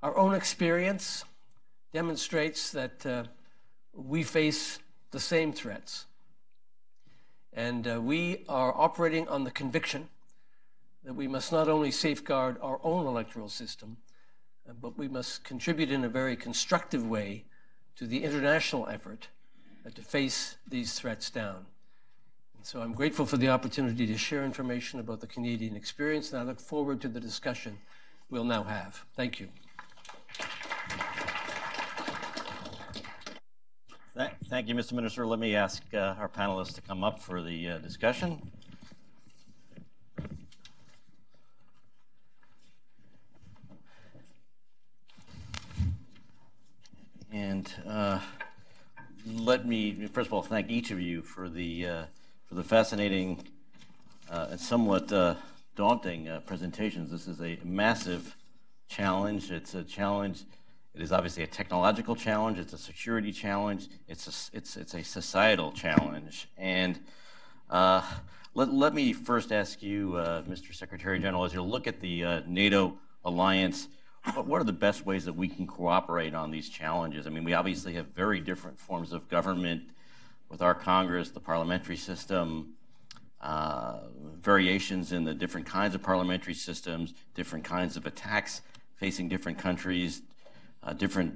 Our own experience demonstrates that we face the same threats. And we are operating on the conviction that we must not only safeguard our own electoral system, but we must contribute in a very constructive way to the international effort to face these threats down. And so I'm grateful for the opportunity to share information about the Canadian experience, and I look forward to the discussion we'll now have. Thank you. Thank you, Mr. Minister. Let me ask our panelists to come up for the discussion. And let me, first of all, thank each of you for the fascinating and somewhat daunting presentations. This is a massive challenge. It's a challenge It is obviously a technological challenge. It's a security challenge. It's a societal challenge. And let me first ask you, Mr. Secretary General, as you look at the NATO alliance, what are the best ways that we can cooperate on these challenges? I mean, we obviously have very different forms of government with our Congress, the parliamentary system, variations in the different kinds of parliamentary systems, different kinds of attacks facing different countries, different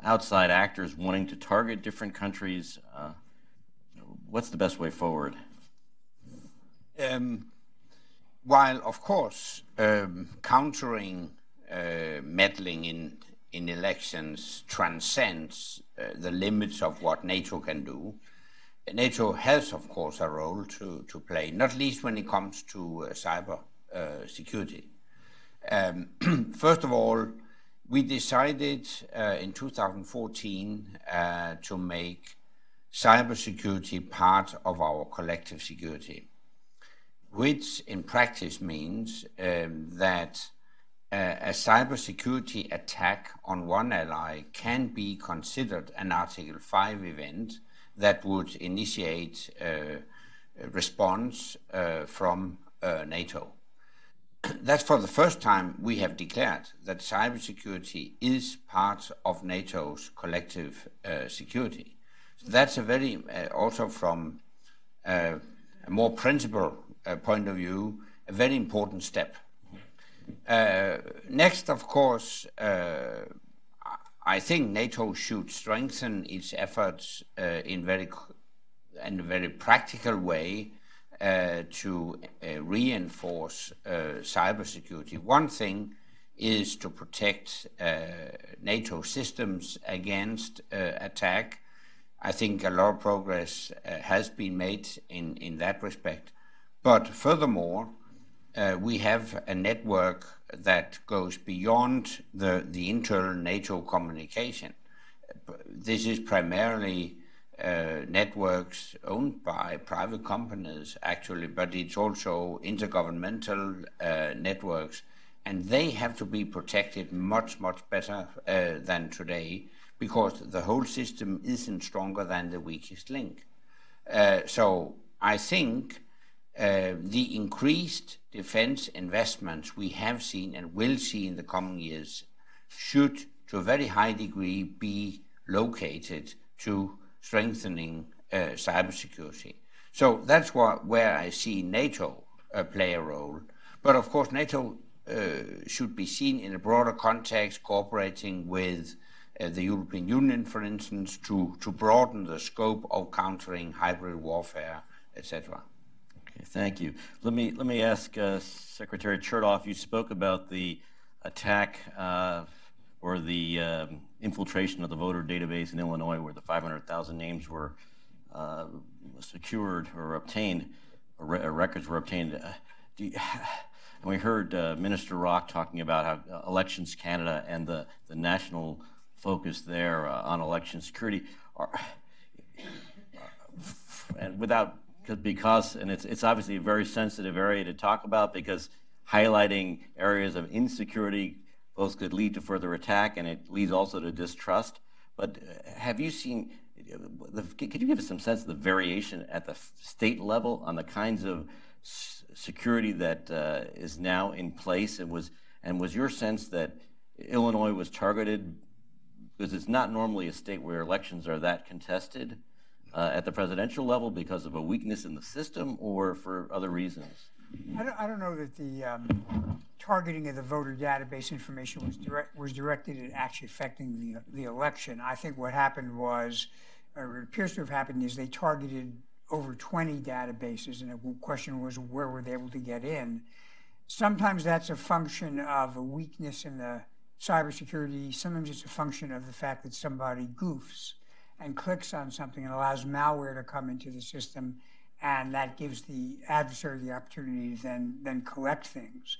outside actors wanting to target different countries. What's the best way forward? While, of course, countering meddling in elections transcends the limits of what NATO can do, NATO has, of course, a role to play, not least when it comes to cyber security. First of all, we decided in 2014 to make cybersecurity part of our collective security, which in practice means that a cybersecurity attack on one ally can be considered an Article 5 event that would initiate a response from NATO. That's for the first time we have declared that cybersecurity is part of NATO's collective security. So that's a very, also from a more principled point of view, a very important step. Next, of course, I think NATO should strengthen its efforts in a very practical way to reinforce cybersecurity. One thing is to protect NATO systems against attack. I think a lot of progress has been made in that respect. But furthermore, we have a network that goes beyond the internal NATO communication. This is primarily networks owned by private companies, actually, but it's also intergovernmental networks, and they have to be protected much, much better than today, because the whole system isn't stronger than the weakest link. So I think the increased defense investments we have seen and will see in the coming years should, to a very high degree, be located to strengthening cybersecurity. So that's where I see NATO play a role. But of course, NATO should be seen in a broader context, cooperating with the European Union, for instance, to broaden the scope of countering hybrid warfare, etc. Okay, thank you. Let me ask Secretary Chertoff. You spoke about the attack or the infiltration of the voter database in Illinois, where the 500,000 names were secured or obtained, or records were obtained. And we heard Minister Rock talking about how Elections Canada and the national focus there on election security are, and it's obviously a very sensitive area to talk about, because highlighting areas of insecurity both could lead to further attack, and it leads also to distrust. But have you seen, could you give us some sense of the variation at the state level on the kinds of security that is now in place? And was your sense that Illinois was targeted because it's not normally a state where elections are that contested at the presidential level, because of a weakness in the system, or for other reasons? I don't know that the targeting of the voter database information was directed at actually affecting the election. I think what happened was, or it appears to have happened, is they targeted over 20 databases, and the question was, where were they able to get in? Sometimes that's a function of a weakness in the cybersecurity. Sometimes it's a function of the fact that somebody goofs and clicks on something and allows malware to come into the system, and that gives the adversary the opportunity to then collect things.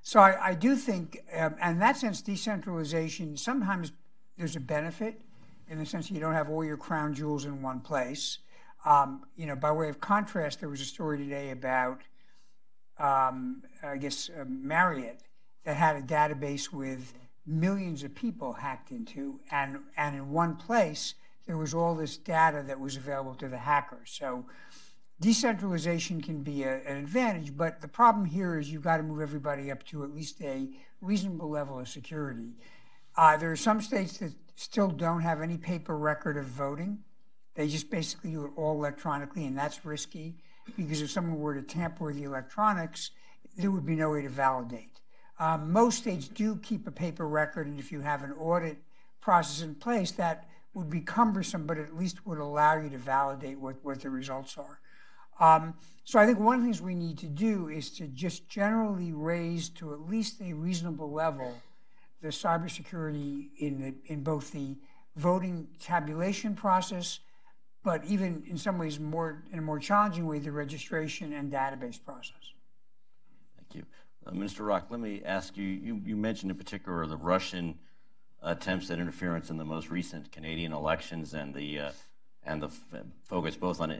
So I do think, in that sense, decentralization, sometimes there's a benefit in the sense that you don't have all your crown jewels in one place. By way of contrast, there was a story today about, Marriott, that had a database with millions of people hacked into, and in one place, there was all this data that was available to the hackers. So decentralization can be an advantage, but the problem here is you've got to move everybody up to at least a reasonable level of security. There are some states that still don't have any paper record of voting. They just basically do it all electronically, and that's risky because if someone were to tamper with the electronics, there would be no way to validate. Most states do keep a paper record, and if you have an audit process in place, that would be cumbersome, but at least would allow you to validate what the results are. So I think one of the things we need to do is to just generally raise to at least a reasonable level the cybersecurity in both the voting tabulation process, but even in some ways in a more challenging way, the registration and database process. Thank you. Minister Rock, let me ask you, you mentioned in particular the Russian attempts at interference in the most recent Canadian elections and the focus both on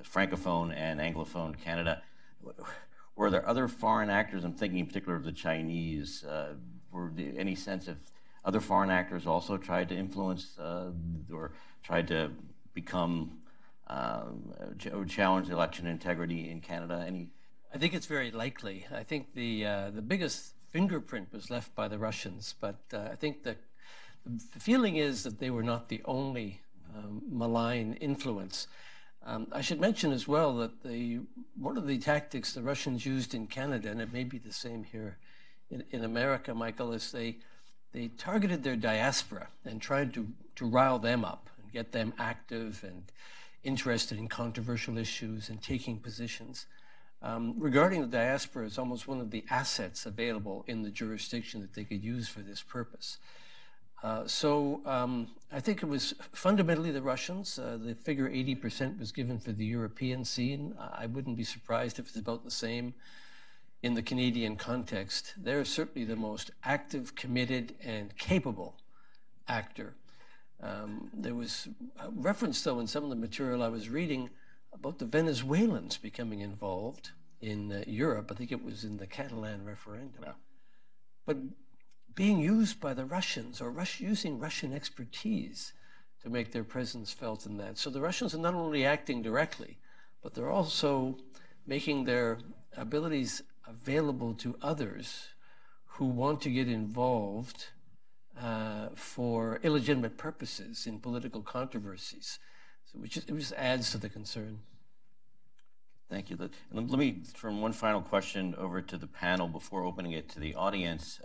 Francophone and Anglophone Canada. Were there other foreign actors? I'm thinking in particular of the Chinese. Were there any sense of other foreign actors also tried to influence or tried to become or challenge election integrity in Canada? I think it's very likely. I think the biggest fingerprint was left by the Russians, but I think the feeling is that they were not the only malign influence. I should mention as well that one of the tactics the Russians used in Canada, and it may be the same here in America, Michael, is they targeted their diaspora and tried to rile them up and get them active and interested in controversial issues and taking positions. Regarding the diaspora, it's almost one of the assets available in the jurisdiction that they could use for this purpose. So I think it was fundamentally the Russians. The figure 80% was given for the European scene. I wouldn't be surprised if it's about the same in the Canadian context. They're certainly the most active, committed, and capable actor. There was a reference, though, in some of the material I was reading about the Venezuelans becoming involved in Europe. I think it was in the Catalan referendum. Yeah. But being used by the Russians or using Russian expertise to make their presence felt in that. So the Russians are not only acting directly, but they're also making their abilities available to others who want to get involved for illegitimate purposes in political controversies, so which just adds to the concern. Thank you. Let me turn one final question over to the panel before opening it to the audience,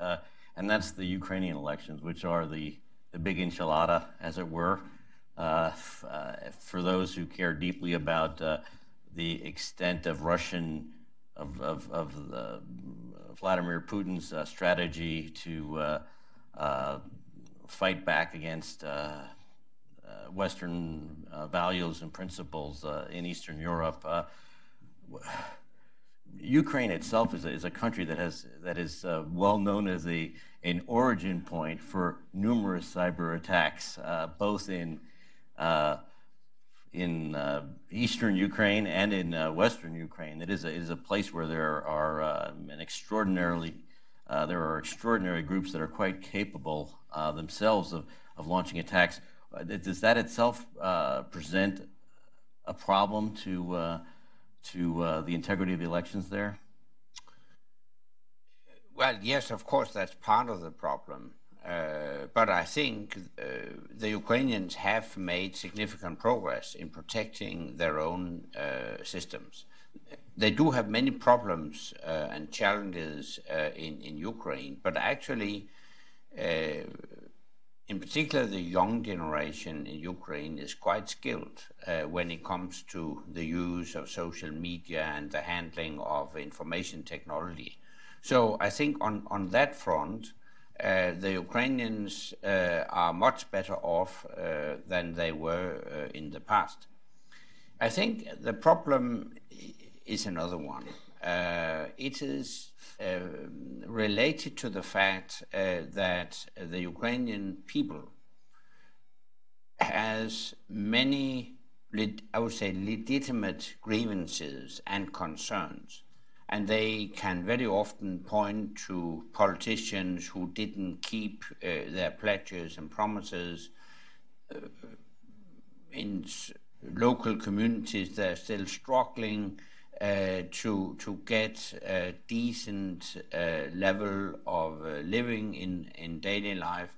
and that's the Ukrainian elections, which are the big enchilada, as it were, for those who care deeply about the extent of Vladimir Putin's strategy to fight back against Western values and principles in Eastern Europe. Ukraine itself is a country that is well known as an origin point for numerous cyber attacks, both in eastern Ukraine and in western Ukraine. It is a place where there are extraordinary groups that are quite capable themselves of launching attacks. Does that itself present a problem to the integrity of the elections there? Well, yes, of course, that's part of the problem. But I think the Ukrainians have made significant progress in protecting their own systems. They do have many problems and challenges in Ukraine, but actually, in particular, the young generation in Ukraine is quite skilled when it comes to the use of social media and the handling of information technology. So I think on that front, the Ukrainians are much better off than they were in the past. I think the problem is another one. It is related to the fact that the Ukrainian people has many, I would say, legitimate grievances and concerns. and they can very often point to politicians who didn't keep their pledges and promises. In local communities, they're still struggling to get a decent level of living in daily life.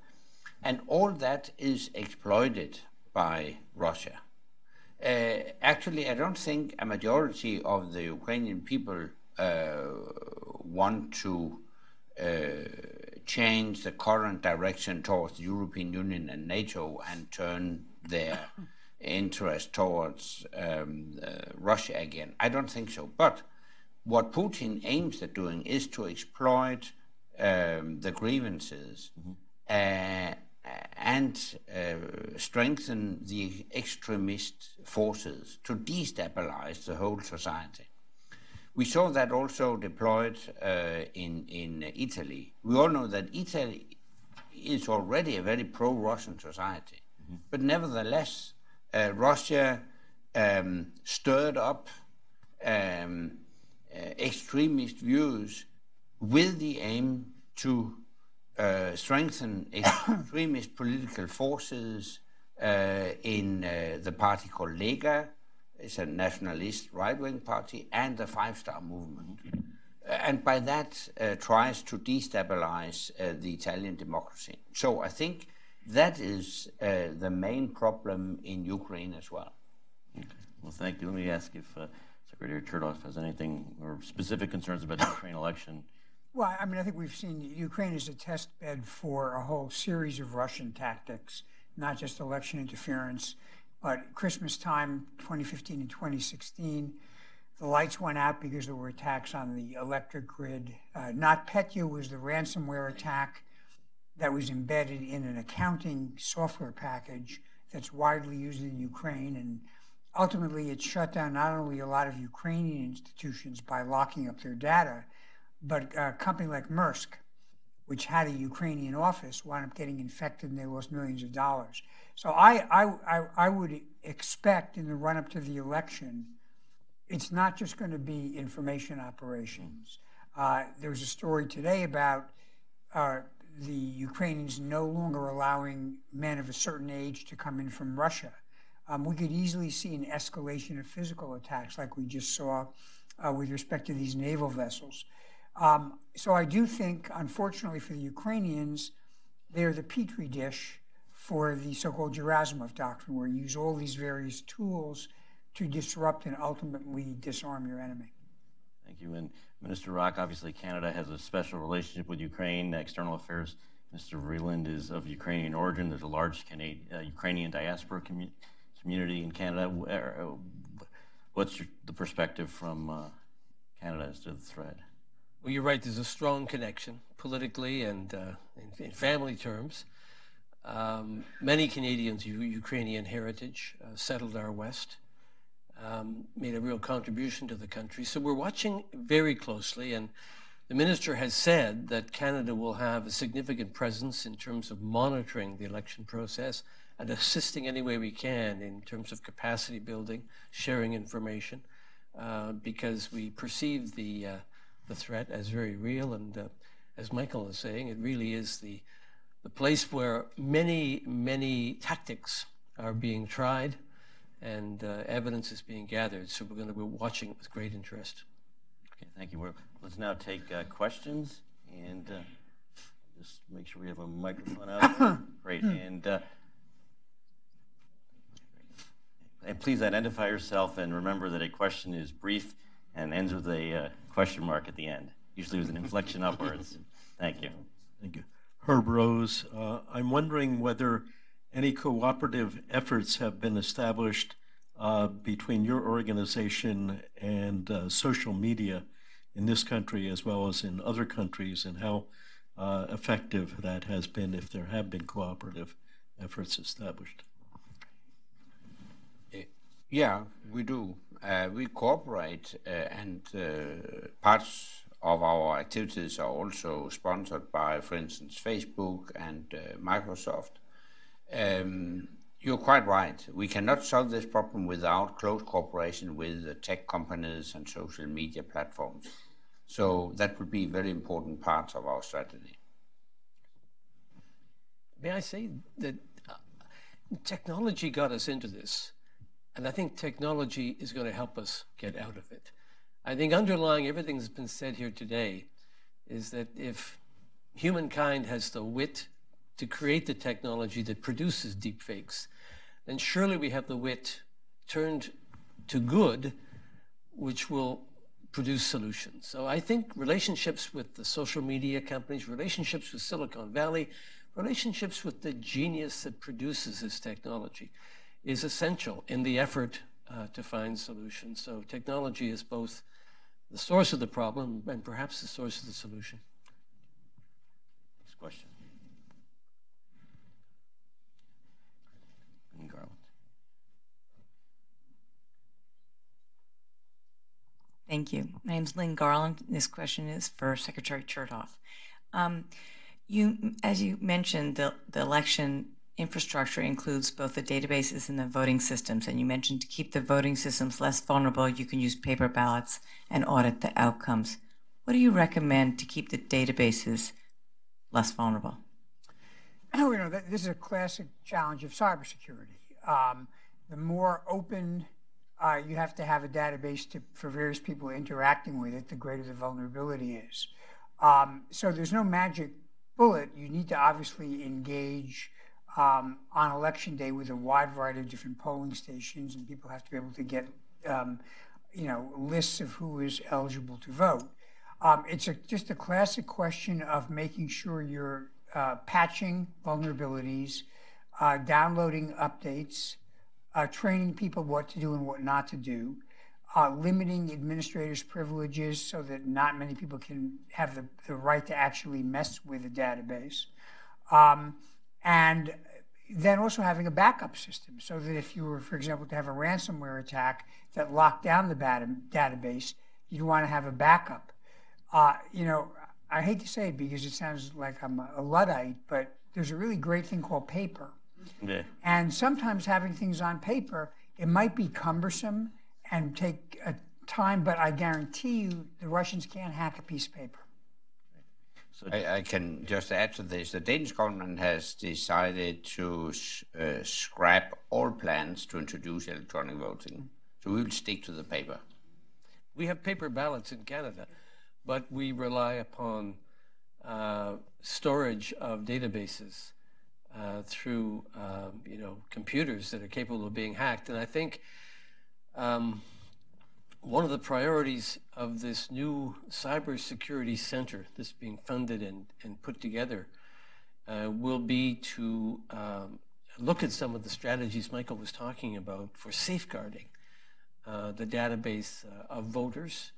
And all that is exploited by Russia. Actually, I don't think a majority of the Ukrainian people want to change the current direction towards the European Union and NATO and turn their interest towards Russia again. I don't think so. But what Putin aims at doing is to exploit the grievances and strengthen the extremist forces to destabilize the whole society. We saw that also deployed in Italy. We all know that Italy is already a very pro-Russian society, but nevertheless, Russia stirred up extremist views with the aim to strengthen extremist political forces in the party called Lega. It's a nationalist right-wing party, and the Five Star Movement. And by that tries to destabilize the Italian democracy. So I think that is the main problem in Ukraine as well. Okay. Well, thank you. Let me ask if Secretary Chertoff has anything or specific concerns about the Ukraine election. Well, I mean, I think we've seen Ukraine as a test bed for a whole series of Russian tactics, not just election interference, but Christmas time, 2015 and 2016, the lights went out because there were attacks on the electric grid. NotPetya was the ransomware attack that was embedded in an accounting software package that's widely used in Ukraine. And ultimately, it shut down not only a lot of Ukrainian institutions by locking up their data, but a company like Maersk, which had a Ukrainian office, wound up getting infected and they lost millions of dollars. So I would expect in the run-up to the election, it's not just going to be information operations. There's a story today about the Ukrainians no longer allowing men of a certain age to come in from Russia. We could easily see an escalation of physical attacks like we just saw with respect to these naval vessels. So I do think, unfortunately for the Ukrainians, they're the petri dish for the so-called Gerasimov doctrine, where you use all these various tools to disrupt and ultimately disarm your enemy. Thank you. And Minister Rock, obviously Canada has a special relationship with Ukraine. External Affairs Minister Vreeland is of Ukrainian origin. There's a large Ukrainian diaspora community in Canada. What's the perspective from Canada as to the threat? Well, you're right. There's a strong connection politically and in family terms. Many Canadians of Ukrainian heritage settled our West, made a real contribution to the country. So we're watching very closely, and the minister has said that Canada will have a significant presence in terms of monitoring the election process and assisting any way we can in terms of capacity building, sharing information, because we perceive the threat as very real. And as Michael is saying, it really is the place where many tactics are being tried and evidence is being gathered. So we're going to be watching it with great interest. Okay, thank you. Let's now take questions and just make sure we have a microphone out there. Great. And please identify yourself and remember that a question is brief and ends with a question mark at the end, usually with an inflection upwards. Thank you. Thank you. Herb Rose, I'm wondering whether any cooperative efforts have been established between your organization and social media in this country as well as in other countries, and how effective that has been, if there have been cooperative efforts established. Yeah, we do. We cooperate, and parts of our activities are also sponsored by, for instance, Facebook and Microsoft. You're quite right. We cannot solve this problem without close cooperation with the tech companies and social media platforms. So that would be very important parts of our strategy. May I say that technology got us into this, and I think technology is going to help us get out of it. I think underlying everything that's been said here today is that if humankind has the wit to create the technology that produces deepfakes, then surely we have the wit turned to good, which will produce solutions. So I think relationships with the social media companies, relationships with Silicon Valley, relationships with the genius that produces this technology is essential in the effort to find solutions. So technology is both the source of the problem and perhaps the source of the solution. Next question. Garland. Thank you. My name is Lynn Garland. This question is for Secretary Chertoff. As you mentioned, the election infrastructure includes both the databases and the voting systems, and you mentioned to keep the voting systems less vulnerable, you can use paper ballots and audit the outcomes. What do you recommend to keep the databases less vulnerable? You know, this is a classic challenge of cybersecurity. The more open you have to have a database for various people interacting with it, the greater the vulnerability is. So there's no magic bullet. You need to obviously engage on election day with a wide variety of different polling stations, and people have to be able to get lists of who is eligible to vote. It's just a classic question of making sure you're patching vulnerabilities, downloading updates, training people what to do and what not to do, limiting administrators' privileges so that not many people can have the right to actually mess with a database, and then also having a backup system so that if you were, for example, to have a ransomware attack that locked down the database, you'd want to have a backup. I hate to say it because it sounds like I'm a Luddite, but there's a really great thing called paper. Yeah. And sometimes having things on paper, it might be cumbersome and take time, but I guarantee you the Russians can't hack a piece of paper. So I can just add to this. The Danish government has decided to scrap all plans to introduce electronic voting. So we will stick to the paper. We have paper ballots in Canada, but we rely upon storage of databases through computers that are capable of being hacked. And I think one of the priorities of this new cybersecurity center that's being funded and put together will be to look at some of the strategies Michael was talking about for safeguarding the database of voters.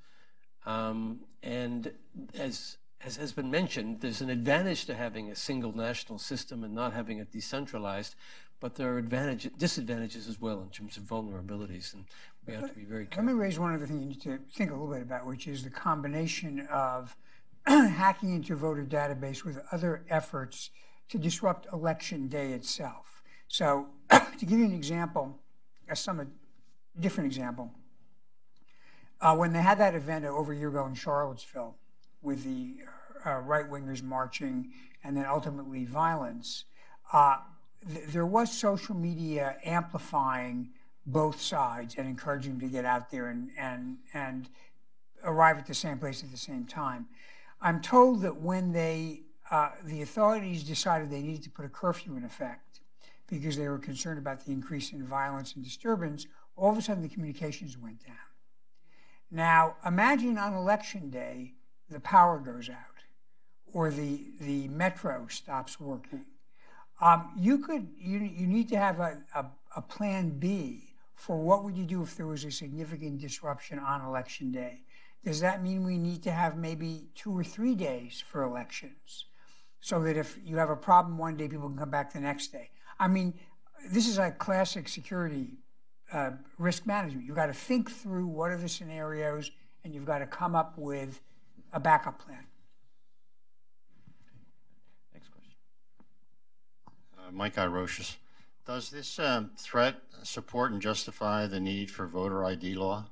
And as has been mentioned, there's an advantage to having a single national system and not having it decentralized, but there are disadvantages as well in terms of vulnerabilities, and we have to be very careful. Let me raise one other thing you need to think a little bit about, which is the combination of hacking into a voter database with other efforts to disrupt election day itself. So to give you an example, a somewhat different example, when they had that event over a year ago in Charlottesville with the right-wingers marching and then ultimately violence, there was social media amplifying both sides and encouraging them to get out there and arrive at the same place at the same time. I'm told that when the authorities decided they needed to put a curfew in effect because they were concerned about the increase in violence and disturbance, all of a sudden the communications went down. Now, imagine on election day, the power goes out or the metro stops working. You need to have a plan B for what would you do if there was a significant disruption on election day. Does that mean we need to have maybe 2 or 3 days for elections so that if you have a problem one day, people can come back the next day? I mean, this is like classic security risk management. You've got to think through what are the scenarios and you've got to come up with a backup plan. next question. Mike Iroshis. Does this threat support and justify the need for voter ID law?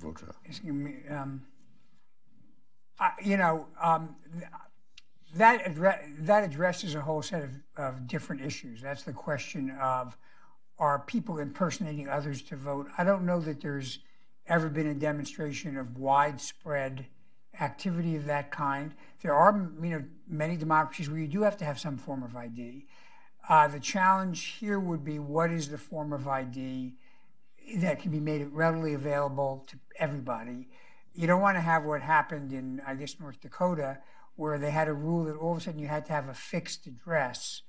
voter? Excuse me, you know, that addresses a whole set of different issues. That's the question of, are people impersonating others to vote? I don't know that there's ever been a demonstration of widespread activity of that kind. There are, you know, many democracies where you do have to have some form of ID. The challenge here would be, what is the form of ID that can be made readily available to everybody? You don't want to have what happened in, I guess, North Dakota, where they had a rule that all of a sudden you had to have a fixed address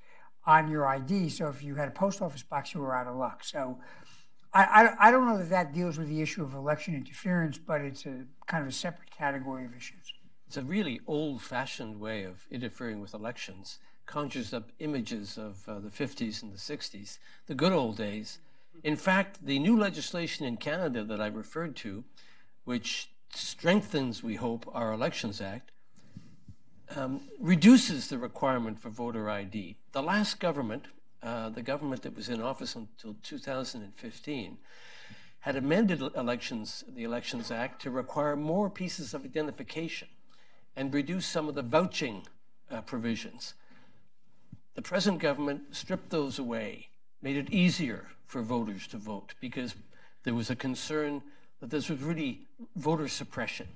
on your ID. So if you had a post office box, you were out of luck. So I don't know that that deals with the issue of election interference, but it's a kind of a separate category of issues. It's a really old-fashioned way of interfering with elections. Conjures up images of the 50s and the 60s, the good old days. In fact, the new legislation in Canada that I referred to, which strengthens, we hope, our Elections Act, reduces the requirement for voter ID. The last government, the government that was in office until 2015, had amended the Elections Act to require more pieces of identification and reduce some of the vouching provisions. The present government stripped those away, made it easier for voters to vote, because there was a concern that this was really voter suppression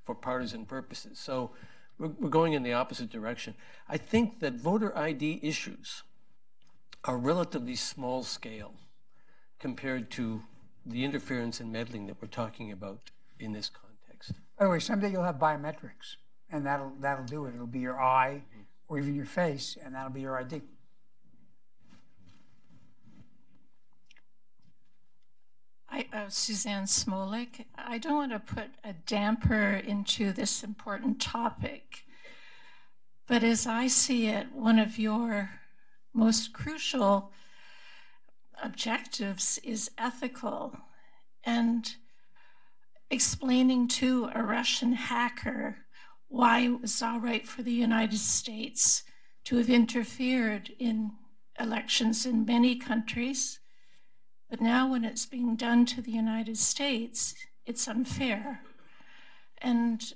for partisan purposes. So we're going in the opposite direction. I think that voter ID issues are relatively small scale compared to the interference and meddling that we're talking about in this context. By the way, someday you'll have biometrics, and that'll do it. It'll be your eye or even your face, and that'll be your ID. Suzanne Smolik. I don't want to put a damper into this important topic, but as I see it, one of your most crucial objectives is ethical, and explaining to a Russian hacker why it was all right for the United States to have interfered in elections in many countries. But now when it's being done to the United States, it's unfair. And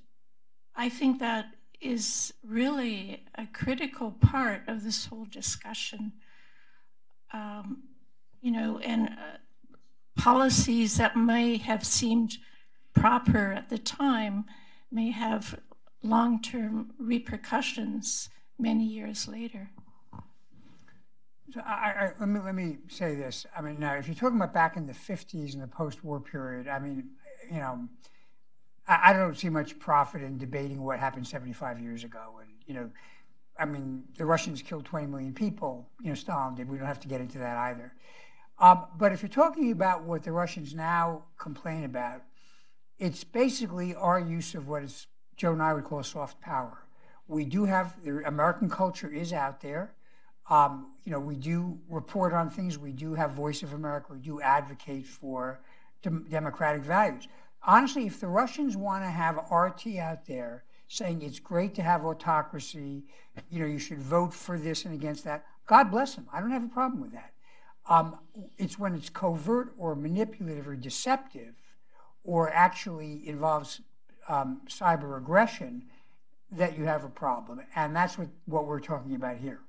I think that is really a critical part of this whole discussion. You know, and policies that may have seemed proper at the time may have long-term repercussions many years later. So let me say this. I mean, now, if you're talking about back in the 50s and the post-war period, I mean, you know, I don't see much profit in debating what happened 75 years ago. And, you know, I mean, the Russians killed 20 million people. You know, Stalin did. We don't have to get into that either. But if you're talking about what the Russians now complain about, it's basically our use of what is Joe and I would call soft power. We do have, the American culture is out there. You know, we do report on things. We do have Voice of America. We do advocate for democratic values. Honestly, if the Russians want to have RT out there saying it's great to have autocracy, you know, you should vote for this and against that, God bless them. I don't have a problem with that. It's when it's covert or manipulative or deceptive or actually involves cyber aggression that you have a problem. And that's what we're talking about here.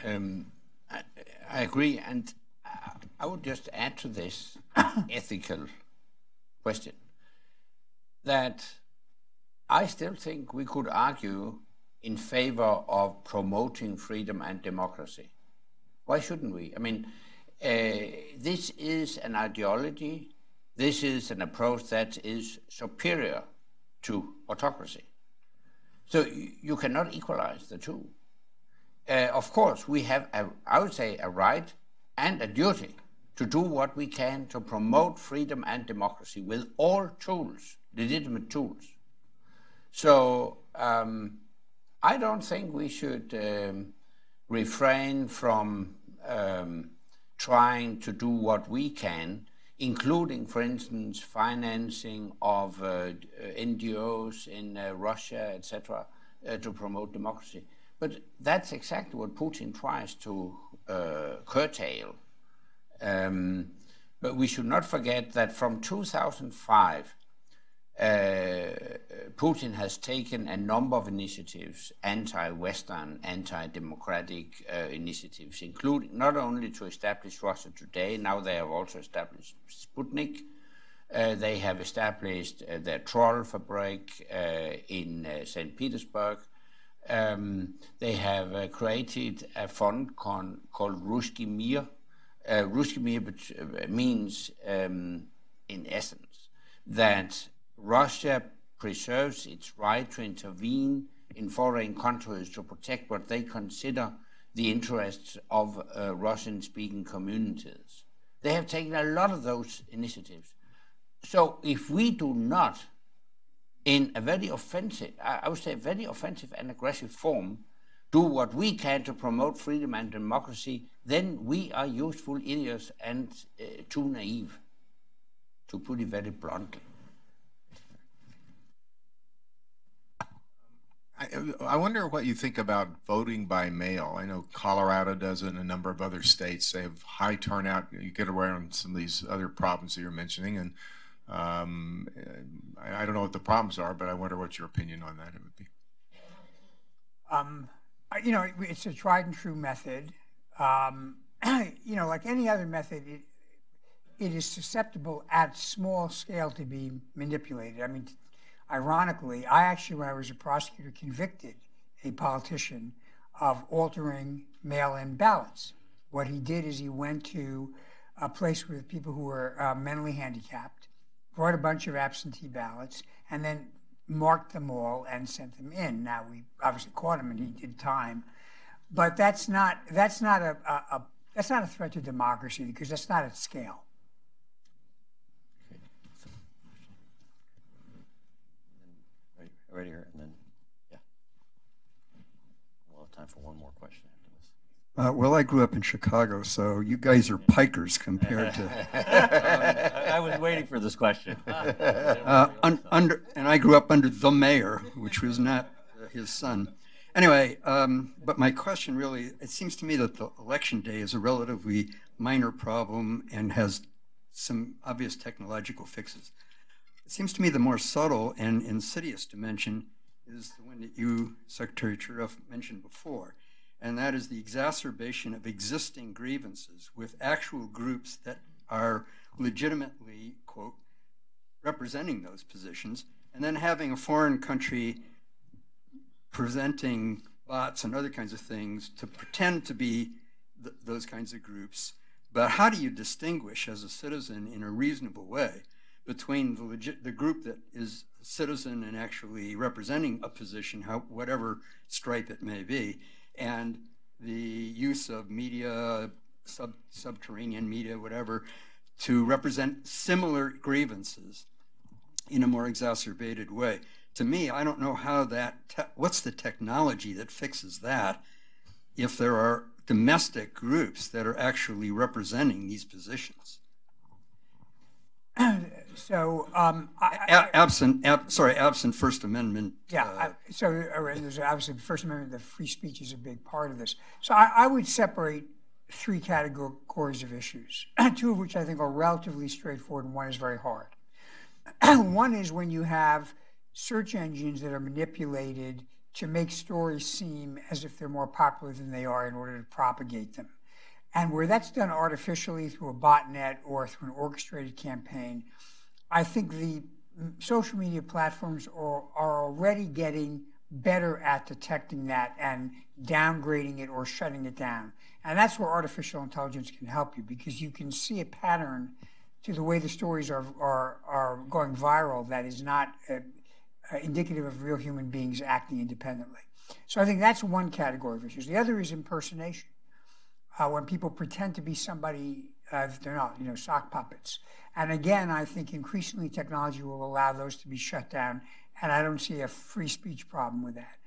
I agree, and I would just add to this ethical question that I still think we could argue in favor of promoting freedom and democracy. Why shouldn't we? I mean, this is an ideology, this is an approach that is superior to autocracy. So you cannot equalize the two. Of course, we have, I would say, a right and a duty to do what we can to promote freedom and democracy with all tools, legitimate tools. So I don't think we should refrain from trying to do what we can, including, for instance, financing of NGOs in Russia, etc., to promote democracy. But that's exactly what Putin tries to curtail. But we should not forget that from 2005, Putin has taken a number of initiatives, anti-Western, anti-democratic initiatives, including not only to establish Russia today, now they have also established Sputnik. They have established their troll fabric in St. Petersburg. They have created a fund called Ruski Mir. Ruski Mir means, in essence, that Russia preserves its right to intervene in foreign countries to protect what they consider the interests of Russian-speaking communities. They have taken a lot of those initiatives. So if we do not, in a very offensive, I would say very offensive and aggressive form, do what we can to promote freedom and democracy, then we are useful idiots and too naive, to put it very bluntly. I wonder what you think about voting by mail. I know Colorado does it, and a number of other states. They have high turnout. You get around some of these other problems that you're mentioning, and I don't know what the problems are, but I wonder what your opinion on that would be. You know, it's a tried and true method. You know, like any other method, it is susceptible at small scale to be manipulated. I mean, ironically, I actually, when I was a prosecutor, convicted a politician of altering mail-in ballots. What he did is he went to a place with people who were mentally handicapped, brought a bunch of absentee ballots, and then marked them all and sent them in. Now, we obviously caught him and he did time, but that's not a threat to democracy because that's not at scale. Right here, and then, yeah. We'll have time for one more question after this. Well, I grew up in Chicago, so you guys are pikers compared to... I was waiting for this question. And I grew up under the mayor, which was not his son. Anyway, but my question really, it seems to me that the election day is a relatively minor problem and has some obvious technological fixes. It seems to me the more subtle and insidious dimension is the one that you, Secretary Chertoff, mentioned before, and that is the exacerbation of existing grievances with actual groups that are legitimately, quote, representing those positions, and then having a foreign country presenting bots and other kinds of things to pretend to be those kinds of groups. But how do you distinguish as a citizen in a reasonable way between the group that is a citizen and actually representing a position, whatever stripe it may be, and the use of media, subterranean media, whatever, to represent similar grievances in a more exacerbated way? To me, I don't know how what's the technology that fixes that if there are domestic groups that are actually representing these positions? So, absent First Amendment. Yeah, there's obviously First Amendment, the free speech is a big part of this. So I would separate three categories of issues, two of which I think are relatively straightforward and one is very hard. One is when you have search engines that are manipulated to make stories seem as if they're more popular than they are in order to propagate them. And where that's done artificially through a botnet or through an orchestrated campaign, I think the social media platforms are already getting better at detecting that and downgrading it or shutting it down. And that's where artificial intelligence can help you, because you can see a pattern to the way the stories are going viral that is not indicative of real human beings acting independently. So I think that's one category of issues. The other is impersonation. When people pretend to be somebody they're not, sock puppets. And again, I think increasingly technology will allow those to be shut down, and I don't see a free speech problem with that.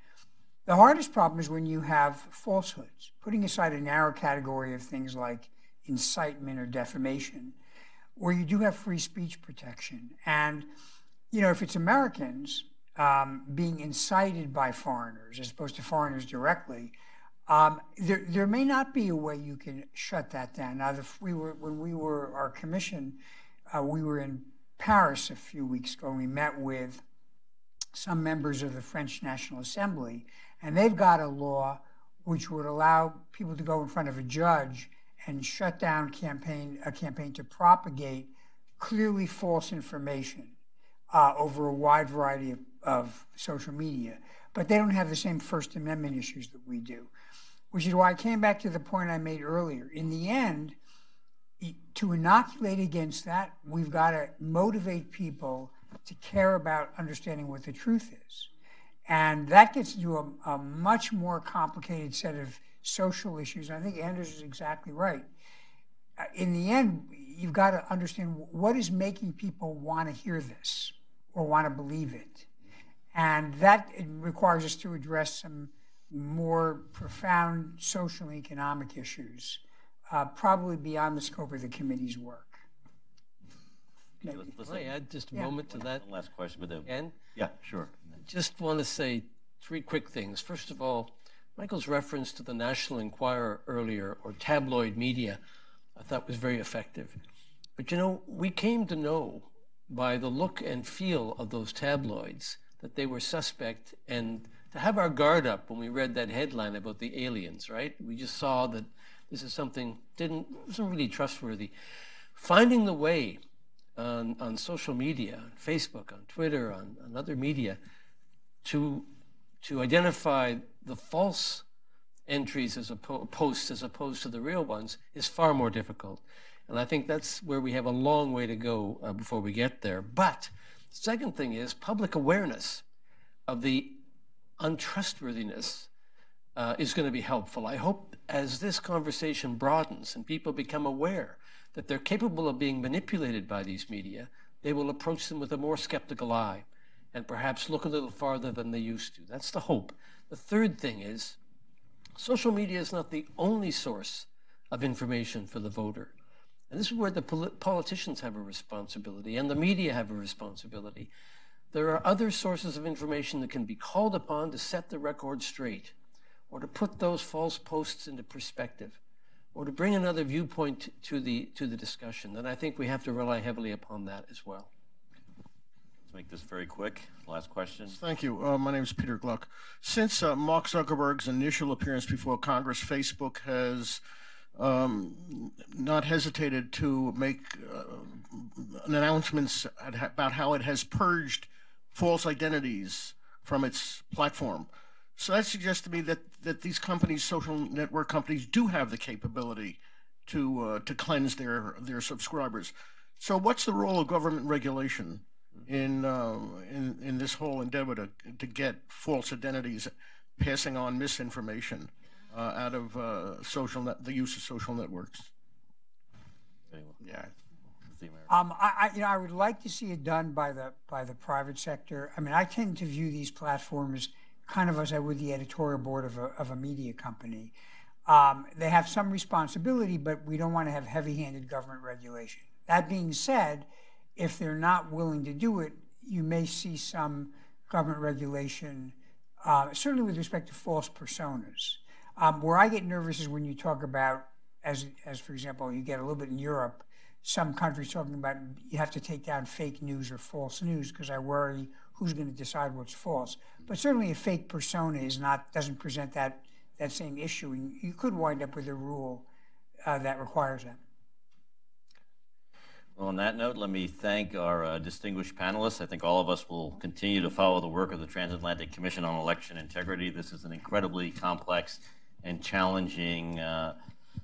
The hardest problem is when you have falsehoods, putting aside a narrow category of things like incitement or defamation, where you do have free speech protection. And, if it's Americans being incited by foreigners as opposed to foreigners directly, There may not be a way you can shut that down. Now, when we were our commission, we were in Paris a few weeks ago, and we met with some members of the French National Assembly, and they've got a law which would allow people to go in front of a judge and shut down a campaign to propagate clearly false information over a wide variety of social media. But they don't have the same First Amendment issues that we do, which is why I came back to the point I made earlier. In the end, to inoculate against that, we've got to motivate people to care about understanding what the truth is. And that gets into a much more complicated set of social issues. I think Anders is exactly right. In the end, you've got to understand what is making people want to hear this or want to believe it. And that requires us to address some more profound social and economic issues, probably beyond the scope of the committee's work. Let's Can I add just a moment to that? One last question, but then, Ken? yeah, sure. Just want to say three quick things. First of all, Michael's reference to the National Enquirer earlier, or tabloid media, I thought was very effective. But you know, we came to know by the look and feel of those tabloids that they were suspect, and to have our guard up when we read that headline about the aliens, right? We just saw that this is something wasn't really trustworthy. Finding the way on social media, on Facebook, on Twitter, on other media, to identify the false entries posts as opposed to the real ones is far more difficult. And I think that's where we have a long way to go before we get there. But the second thing is public awareness of the untrustworthiness is going to be helpful. I hope as this conversation broadens and people become aware that they're capable of being manipulated by these media, they will approach them with a more skeptical eye and perhaps look a little farther than they used to. That's the hope. The third thing is social media is not the only source of information for the voter. And this is where the politicians have a responsibility and the media have a responsibility. There are other sources of information that can be called upon to set the record straight, or to put those false posts into perspective, or to bring another viewpoint to the discussion. And I think we have to rely heavily upon that as well. Let's make this very quick. Last question. Thank you. My name is Peter Gluck. Since Mark Zuckerberg's initial appearance before Congress, Facebook has not hesitated to make announcements about how it has purged false identities from its platform. So that suggests to me that these companies, social network companies, do have the capability to cleanse their subscribers. So what's the role of government regulation in this whole endeavor to get false identities, passing on misinformation out of the use of social networks? Yeah. I would like to see it done by the private sector. I mean, I tend to view these platforms kind of as I would the editorial board of a media company. They have some responsibility, but we don't want to have heavy-handed government regulation. That being said, if they're not willing to do it, you may see some government regulation, certainly with respect to false personas. Where I get nervous is when you talk about, as for example, you get a little bit in Europe, some countries talking about you have to take down fake news or false news because I worry who's going to decide what's false. But certainly a fake persona doesn't present that same issue, and you could wind up with a rule that requires that. Well, on that note, let me thank our distinguished panelists. I think all of us will continue to follow the work of the Transatlantic Commission on Election Integrity. This is an incredibly complex and challenging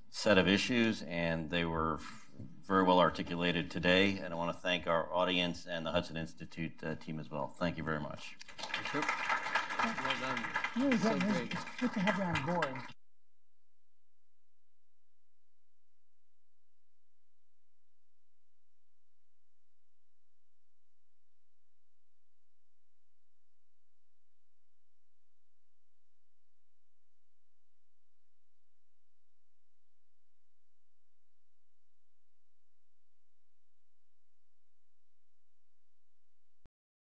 set of issues, and they were very well articulated today. And I want to thank our audience and the Hudson Institute team as well. Thank you very much. Well done. Really So good. great. It's good to have you on board.